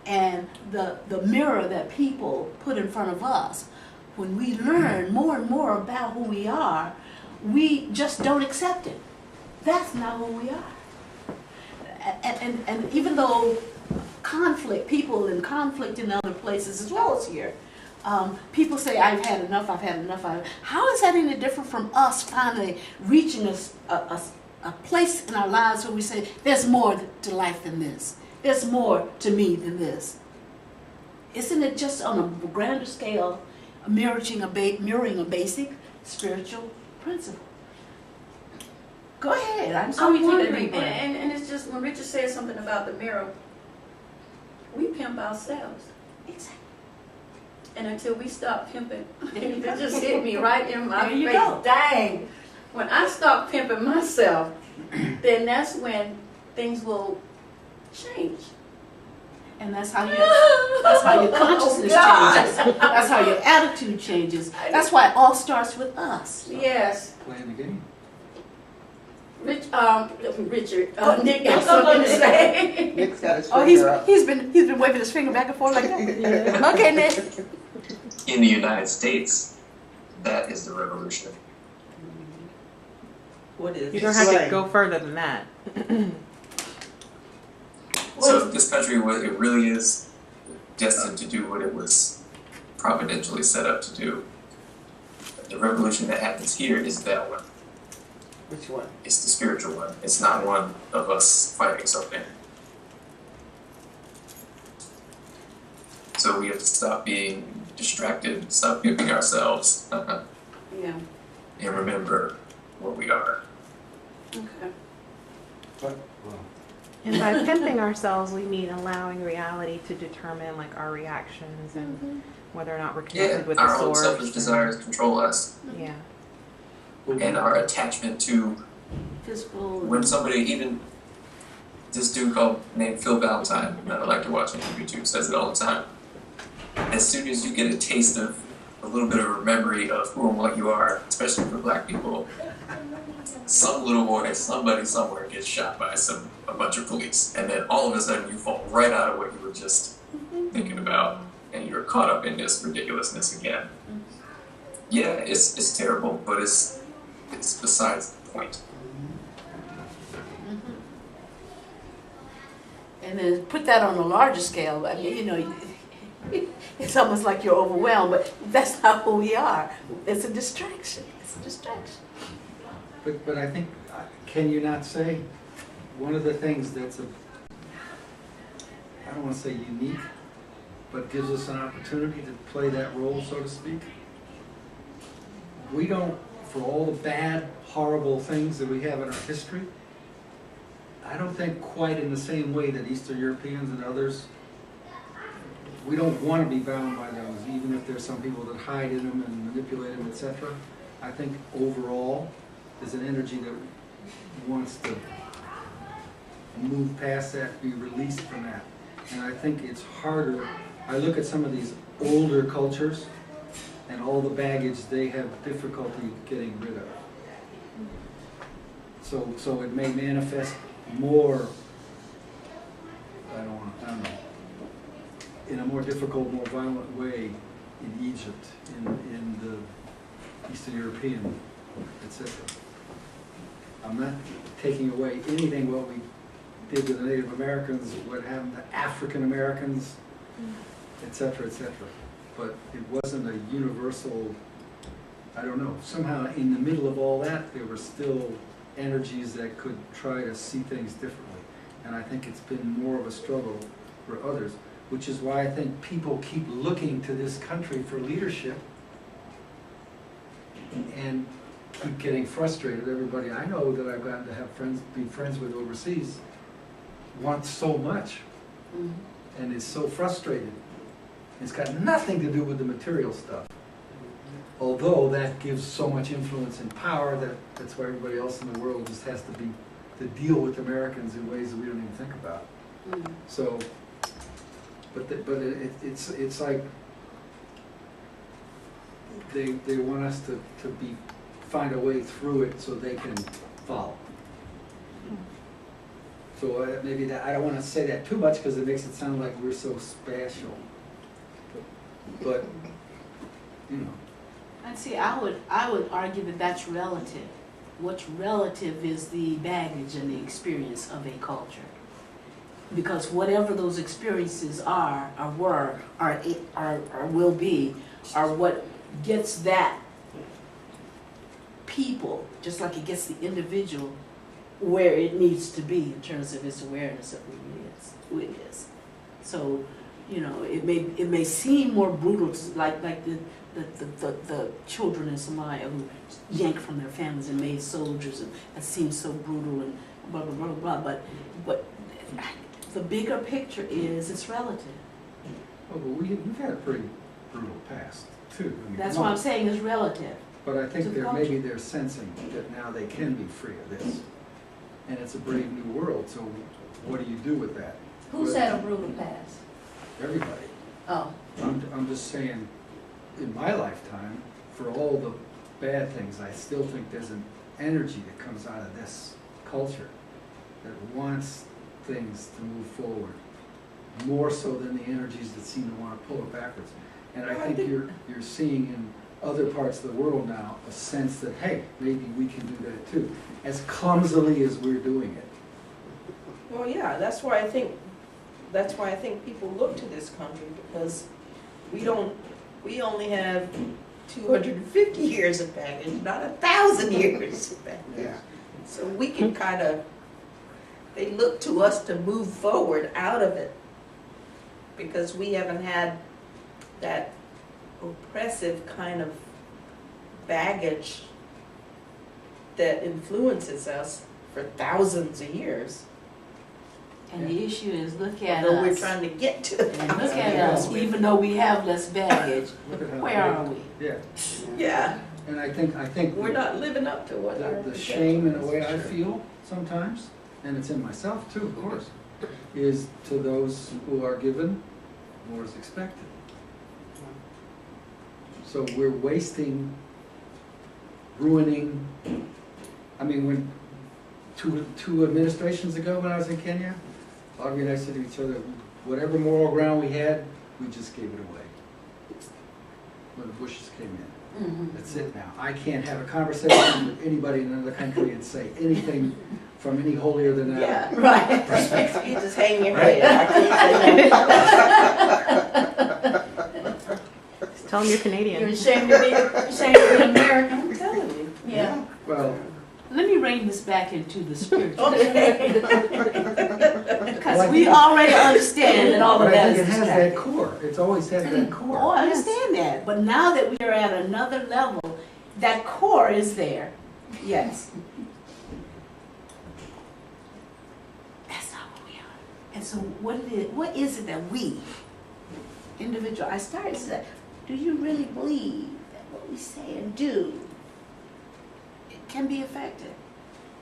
And the mirror that people put in front of us, when we learn more and more about who we are, we just don't accept it. That's not who we are. And even though people in conflict in other places as well as here, people say, I've had enough. How is that any different from us finally reaching a place in our lives where we say, there's more to life than this. There's more to me than this. Isn't it just on a grander scale, mirroring a basic spiritual principle? Go ahead. I'm sorry I'm to wondering, deeper. and it's just when Richard said something about the mirror, we pimp ourselves. Exactly. And until we stop pimping, that just hit me right in my There you face. go. Dang. When I stop pimping myself, then that's when things will change. And that's how your consciousness God. changes. That's how your attitude changes. That's why it all starts with us. Yes. Playing the game. Richard, Nick got something to say. Nick's got his Oh, finger up. he's been waving his finger back and forth like that. Okay, Nick. In the United States, that is the revolution. What is You it? don't have to Slang. go further than that. So this country, it really is destined to do what it was providentially set up to do. The revolution that happens here is that one. Which one? It's the spiritual one. It's not one of us fighting something. So we have to stop being distracted, stop pimping ourselves, Yeah. and remember what we are. Okay. What? Well, And by pimping ourselves, we mean allowing reality to determine like our reactions and whether or not we're connected Yeah, with our the own source. selfish desires control us, Yeah. and our attachment to Physical. when somebody, even this dude named Phil Valentine, that I like to watch on YouTube, says it all the time. As soon as you get a taste of a little bit of a memory of who and what you are, especially for black people, some little boy, somebody somewhere gets shot by a bunch of police, and then all of a sudden you fall right out of what you were just thinking about. and you're caught up in this ridiculousness again. Yeah, it's terrible, but it's besides the point. And then put that on a larger scale. I mean, you know, it's almost like you're overwhelmed, but that's not who we are. It's a distraction. It's a distraction. But I think, can you not say, one of the things that's I don't want to say unique, but gives us an opportunity to play that role, so to speak? We don't, for all the bad, horrible things that we have in our history, I don't think quite in the same way that Eastern Europeans and others, we don't want to be bound by those, even if there's some people that hide in them and manipulate them, etc. I think overall, there's an energy that wants to move past that, be released from that. And I think it's harder. I look at some of these older cultures and all the baggage they have difficulty getting rid of. So it may manifest more, I don't know, in a more difficult, more violent way in Egypt, in the Eastern European, etc. I'm not taking away anything what we did to the Native Americans, what happened to African Americans, etc., etc. But it wasn't a universal, I don't know, somehow in the middle of all that, there were still energies that could try to see things differently. And I think it's been more of a struggle for others, which is why I think people keep looking to this country for leadership and keep getting frustrated. Everybody I know that I've gotten to have be friends with overseas wants so much and is so frustrated. It's got nothing to do with the material stuff. Although that gives so much influence and power that's why everybody else in the world just has to deal with Americans in ways that we don't even think about. So, but it's like they want us to find a way through it so they can follow. So maybe that, I don't want to say that too much because it makes it sound like we're so special. But you know. And see, I would argue that that's relative. What's relative is the baggage and the experience of a culture. Because whatever those experiences are, or were, or will be, are what gets that people, just like it gets the individual, where it needs to be in terms of its awareness of who it is. So, you know, it may seem more brutal, like the children in Somalia who yanked from their families and made soldiers, and that seems so brutal and blah blah blah blah. But the bigger picture is it's relative. Oh, but we've had a pretty brutal past too. I mean, That's what I'm saying is relative. But I think the maybe they're sensing that now they can be free of this, and it's a brave new world. So what do you do with that? Who's had a brutal past? Everybody. Oh. I'm just saying, in my lifetime, for all the bad things, I still think there's an energy that comes out of this culture that wants things to move forward, more so than the energies that seem to want to pull it backwards. And I think you're seeing in other parts of the world now a sense that, hey, maybe we can do that too, as clumsily as we're doing it. Well, yeah, that's why I think people look to this country, because we only have 250 years of baggage, not 1,000 years of baggage. Yeah. So we can they look to us to move forward out of it, because we haven't had that oppressive kind of baggage that influences us for thousands of years. And the issue is, look at Although we're us. trying to get to And look at us, even though we have less baggage, Look at how where big- are we? Yeah, Yeah, and I think we're not living up to what our the shame in a way I projections. feel sometimes, and it's in myself too, of course, is to those who are given more is expected. So we're wasting, ruining. I mean, when two administrations ago when I was in Kenya, Aubrey and I said to each other, whatever moral ground we had, we just gave it away. When the Bushes came in. Mhm. That's it now. I can't have a conversation with anybody in another country and say anything from any holier than thou. Yeah, Right. you just hang your Right. head. I can't Tell them you're You're Canadian. ashamed to be American. I'm telling you. Yeah. Well, Let me rein this back into the spiritual. Okay. Because Well, I we think- already understand that all but of I that think is it has that distracting. core. It's always had that Oh, core. I understand that, but now that we are at another level, that core is there, yes. That's not what we are. And so what is it that we, individual, I started to say, do you really believe that what we say and do, it can be effective?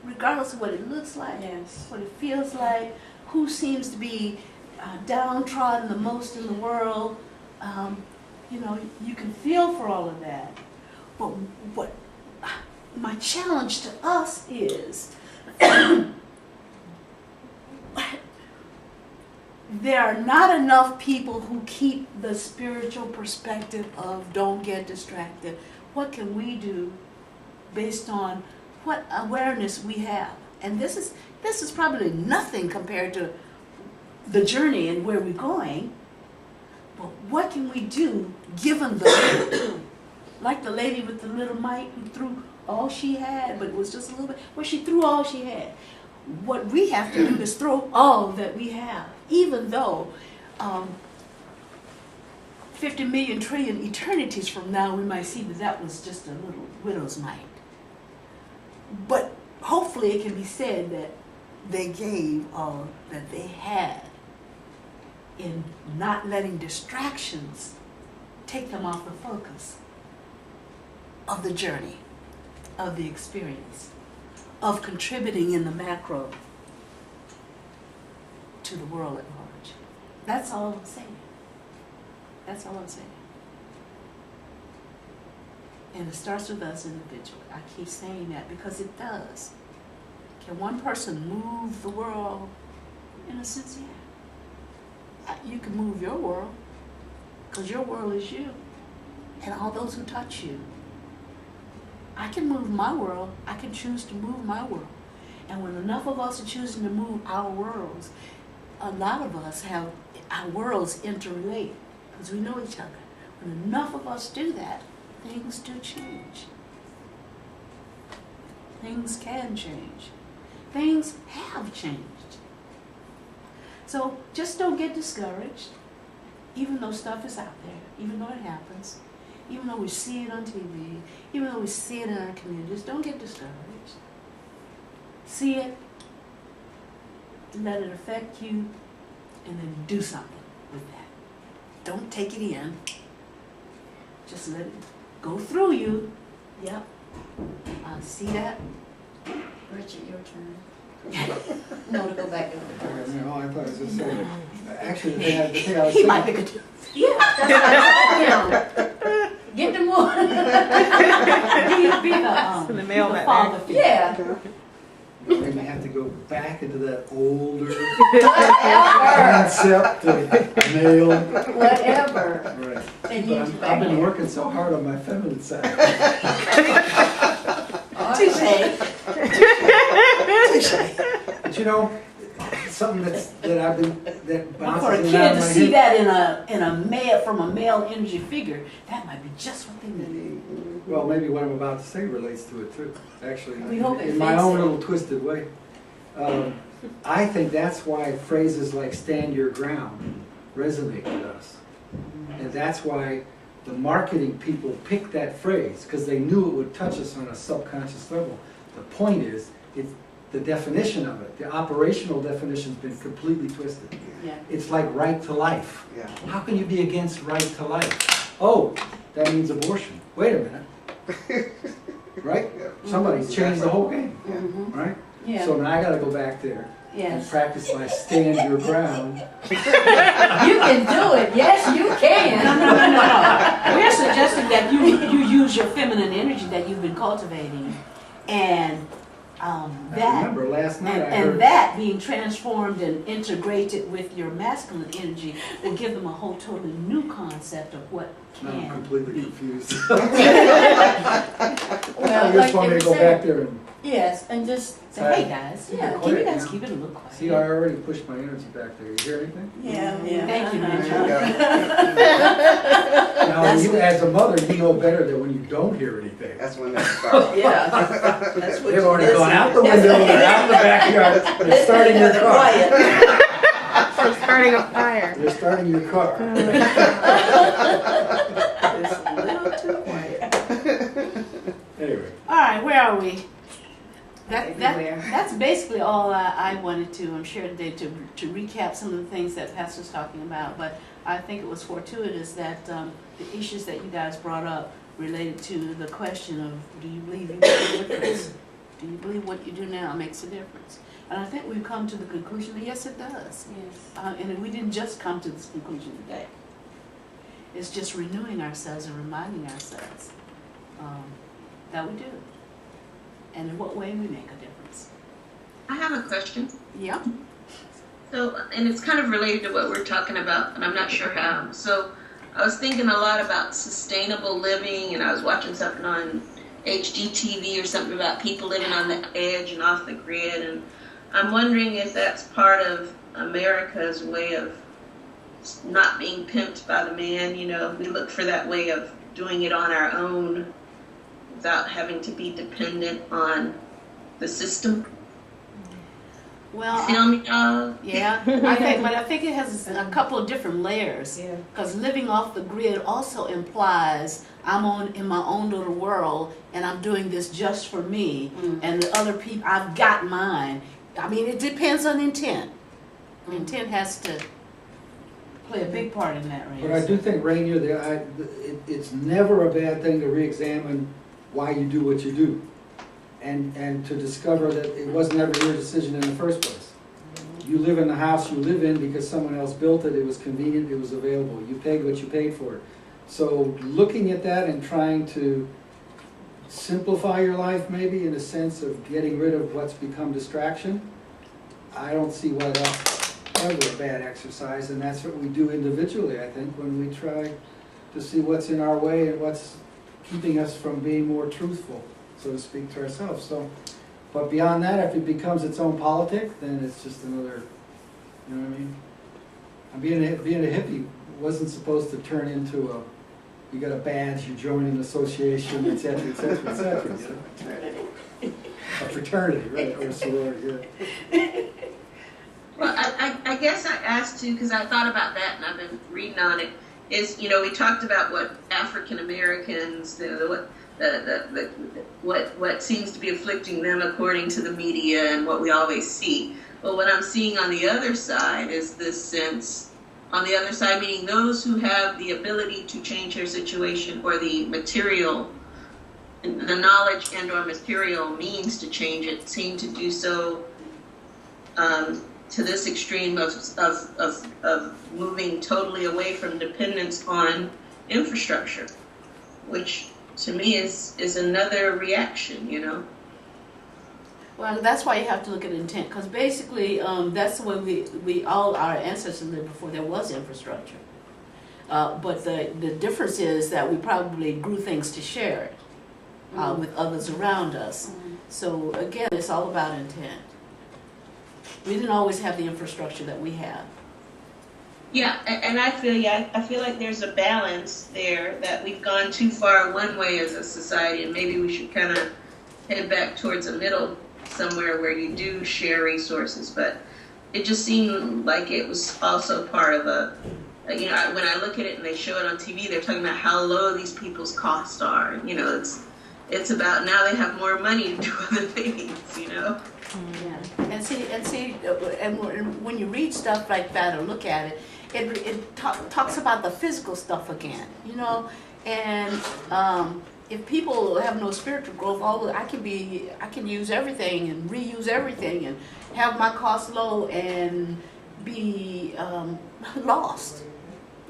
Regardless of what it looks like, Yes. what it feels like, who seems to be downtrodden the most in the world. You can feel for all of that. But what my challenge to us is there are not enough people who keep the spiritual perspective of don't get distracted. What can we do based on what awareness we have? And this is probably nothing compared to the journey and where we're going. But what can we do given the like the lady with the little mite who threw all she had, but it was just a little bit, well, she threw all she had. What we have to do is throw all that we have, even though 50 million trillion eternities from now we might see that was just a little widow's mite. But hopefully it can be said that they gave all that they had in not letting distractions take them off the focus of the journey, of the experience, of contributing in the macro to the world at large. That's all I'm saying. That's all I'm saying. And it starts with us individually. I keep saying that because it does. Can one person move the world? In a sense, yeah. You can move your world because your world is you and all those who touch you. I can move my world. I can choose to move my world. And when enough of us are choosing to move our worlds, a lot of us have our worlds interrelate because we know each other. When enough of us do that, things do change. Things can change. Things have changed. So just don't get discouraged, even though stuff is out there, even though it happens, even though we see it on TV, even though we see it in our communities. Don't get discouraged. See it, let it affect you, and then do something with that. Don't take it in. Just let it go through you. Yep. See that? Richard, your turn. No, to go back and no, I thought it was just saying. Actually, the thing I was He might saying, pick a tune. yeah, that's what I told him. Get the more. Be the, In the be mail the back father figure. Yeah. you maybe have to go back into that older Whatever. concept of male. Whatever. Right. And But you I've been working so hard on my feminine side. But you know, something that For a bounces kid around to my see head. that in a male, from a male energy figure, that might be just what they need. Well, maybe what I'm about to say relates to it too, actually, We hope it in my fits own it. little twisted way. I think that's why phrases like "stand your ground" resonate with us. And that's why the marketing people picked that phrase, because they knew it would touch us on a subconscious level. The point is, it's the definition of it, the operational definition's been completely twisted. Yeah. It's like right to life. Yeah. How can you be against right to life? Oh, that means abortion. Wait a minute. Right? Somebody's changed the whole game, Mhm. right? Yeah. So now I gotta go back there and Yes. practice my stand your ground. You can do it. Yes, you No, can. no, no, no, no. We're suggesting that you use your feminine energy that you've been cultivating and I that remember last night I heard. and that being transformed and integrated with your masculine energy will give them a whole totally new concept of what Now I'm can completely be. confused. Well, I just want me to go back there and, Yes, and just say, Sorry. hey guys, Keep it yeah, can you quiet, guys you keep it a little quiet? see, I already pushed my energy back there. You hear anything? Yeah, Thank you, There you Mitchell. go. Now, you as a mother, you know better that when you don't hear anything. That's when that starts. Yeah. That's what They've you already listen gone out to. the window, they're out in the backyard, they're starting your car. Quiet. Starting a fire. They're starting your car. It's a little too quiet. Anyway, All right, where are we? Everywhere. That's basically all I wanted to, I'm sure today, to recap some of the things that Pastor's talking about. But I think it was fortuitous that the issues that you guys brought up related to the question of, do you believe you make a difference? Do you believe what you do now makes a difference? And I think we've come to the conclusion that yes, it does. Yes. And we didn't just come to this conclusion today. It's just renewing ourselves and reminding ourselves that we do. And in what way we make a difference. I have a question. Yeah. So, and it's kind of related to what we're talking about, and I'm not sure how. So, I was thinking a lot about sustainable living, and I was watching something on HGTV or something about people living on the edge and off the grid, and I'm wondering if that's part of America's way of not being pimped by the man. You know, we look for that way of doing it on our own without having to be dependent on the system. Well, Feel me? yeah. I think it has a couple of different layers. Yeah. Because living off the grid also implies I'm in my own little world and I'm doing this just for me, and the other people, I've got mine. I mean, it depends on intent. Intent has to play a big part in that, right? but I do think, Rainier, it's never a bad thing to re-examine why you do what you do. And to discover that it wasn't ever your decision in the first place. You live in the house you live in because someone else built it, it was convenient, it was available. You paid what you paid for it. So looking at that and trying to simplify your life maybe in a sense of getting rid of what's become distraction, I don't see why that's ever a bad exercise, and that's what we do individually, I think, when we try to see what's in our way and what's keeping us from being more truthful, so to speak, to ourselves. So, but beyond that, if it becomes its own politic, then it's just another, you know what I mean? Being a hippie wasn't supposed to turn into a, you got a badge, you join an association, et cetera, et cetera, et cetera. You know? A fraternity, right, or a sorority, yeah. Well, I guess I asked too because I thought about that and I've been reading on it. Is, you know, we talked about what African Americans, what seems to be afflicting them according to the media and what we always see. But what I'm seeing on the other side is this sense, on the other side meaning those who have the ability to change their situation or the material, the knowledge and or material means to change it, seem to do so to this extreme of moving totally away from dependence on infrastructure, which to me is another reaction, you know. Well, that's why you have to look at intent, because basically that's the way we all our ancestors lived before there was infrastructure. But the difference is that we probably grew things to share it with others around us. So again, it's all about intent. We didn't always have the infrastructure that we have. Yeah, and I feel like there's a balance there that we've gone too far one way as a society, and maybe we should kind of head back towards a middle somewhere where you do share resources. But it just seemed like it was also part of you know, when I look at it and they show it on TV, they're talking about how low these people's costs are. You know, it's about now they have more money to do other things, you know. Yeah. And see, and when you read stuff like that or look at it, it talks about the physical stuff again, you know. And if people have no spiritual growth, I can use everything and reuse everything and have my costs low and be lost,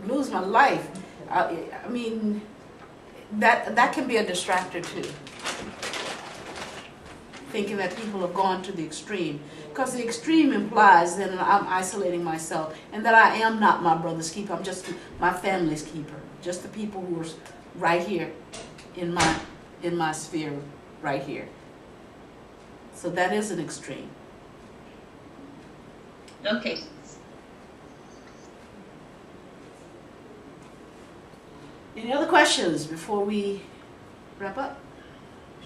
lose my life. I mean, that can be a distractor too. thinking that people have gone to the extreme. Because the extreme implies that I'm isolating myself and that I am not my brother's keeper. I'm just my family's keeper. Just the people who are right here in my sphere right here. So that is an extreme. Okay. Any other questions before we wrap up?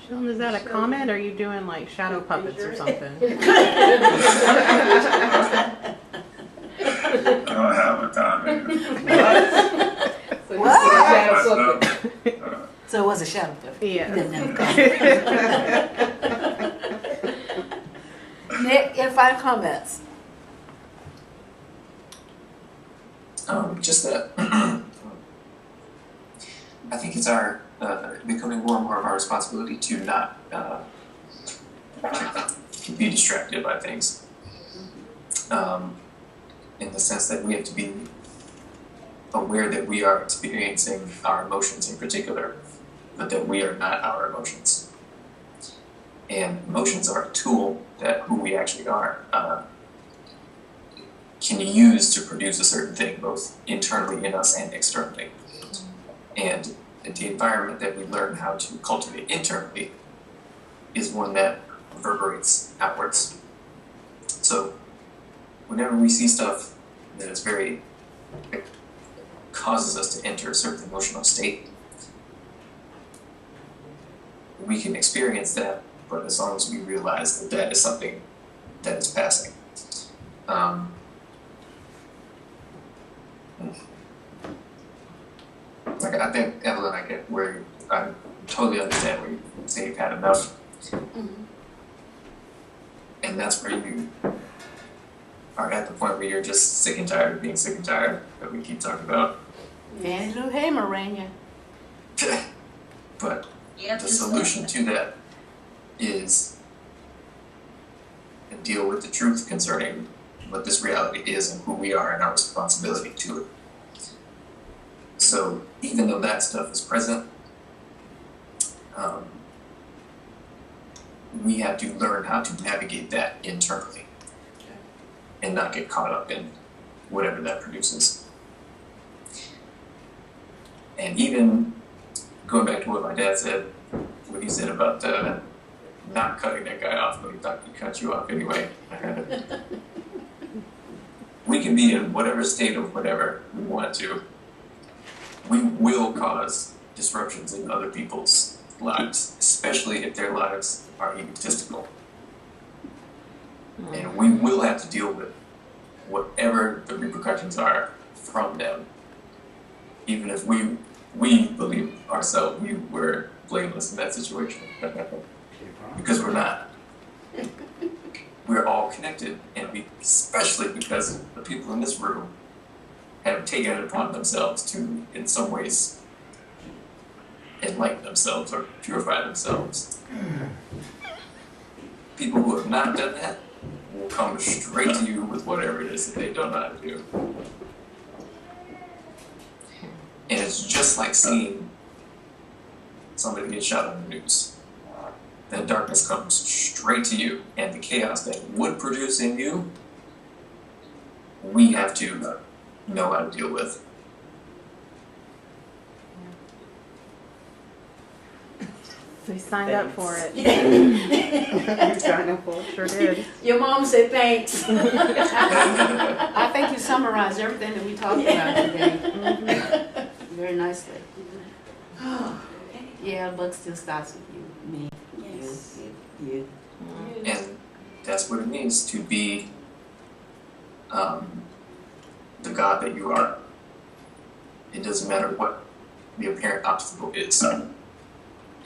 Sheldon, is that a comment or are you doing like shadow puppets or something? I don't have a comment. So it was a shadow puppet. Yeah. You didn't have a comment. Nick, any final comments? Just that I think it's our becoming more and more of our responsibility to not be distracted by things. In the sense that we have to be aware that we are experiencing our emotions in particular, but that we are not our emotions. And emotions are a tool that who we actually are can use to produce a certain thing, both internally in us and externally. And the environment that we learn how to cultivate internally is one that reverberates outwards. So whenever we see stuff that is it causes us to enter a certain emotional state, we can experience that, but as long as we realize that that is something that is passing. Like, I think, Evelyn, I get where I totally understand where you say you've had enough. And that's where you are at the point where you're just sick and tired of being sick and tired that we keep talking about. Fannie Lou Hamer ran you. But Yep, the just solution to that is to deal with the truth concerning what this reality is and who we are and our responsibility to it. So even though that stuff is present, we have to learn how to navigate that internally and not get caught up in whatever that produces. And even going back to what my dad said, what he said about not cutting that guy off, but he thought he'd cut you off anyway. We can be in whatever state of whatever we want to. We will cause disruptions in other people's lives, especially if their lives are egotistical. And we will have to deal with whatever the repercussions are from them. Even if we believe ourselves we were blameless in that situation. Because we're not. We're all connected, and especially because the people in this room have taken it upon themselves to, in some ways, enlighten themselves or purify themselves. People who have not done that will come straight to you with whatever it is that they don't know how to do. And it's just like seeing somebody get shot on the news. That darkness comes straight to you, and the chaos that it would produce in you, we have to know how to deal with. We signed up for it. Yeah. We signed up for it, sure did. Your mom said thanks. I think you summarized everything that we talked about today very nicely. Yeah, the buck still starts with you, me, Yes. you. And that's what it means to be the God that you are. It doesn't matter what the apparent obstacle is.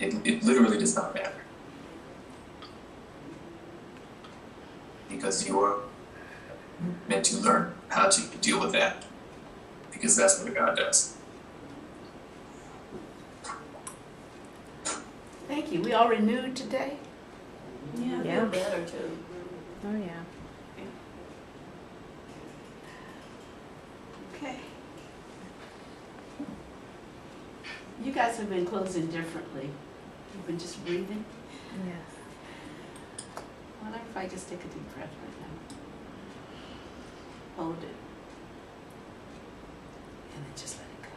It literally does not matter. Because you are meant to learn how to deal with that. Because that's what God does. Thank you. We all renewed today. Yeah, I Yeah. feel better too. Oh, yeah. Okay. You guys have been closing differently. You've been just breathing. Yes. I just take a deep breath right now. Hold it. And then just let it go.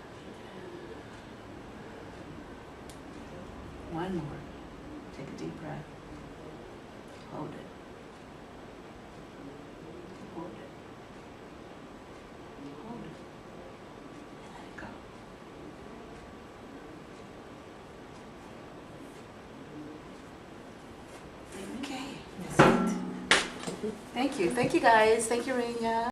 One more. Take a deep breath. Hold it. Hold it. Hold it. And let it go. Okay. That's it. Thank you. Thank you guys. Thank you, Rania.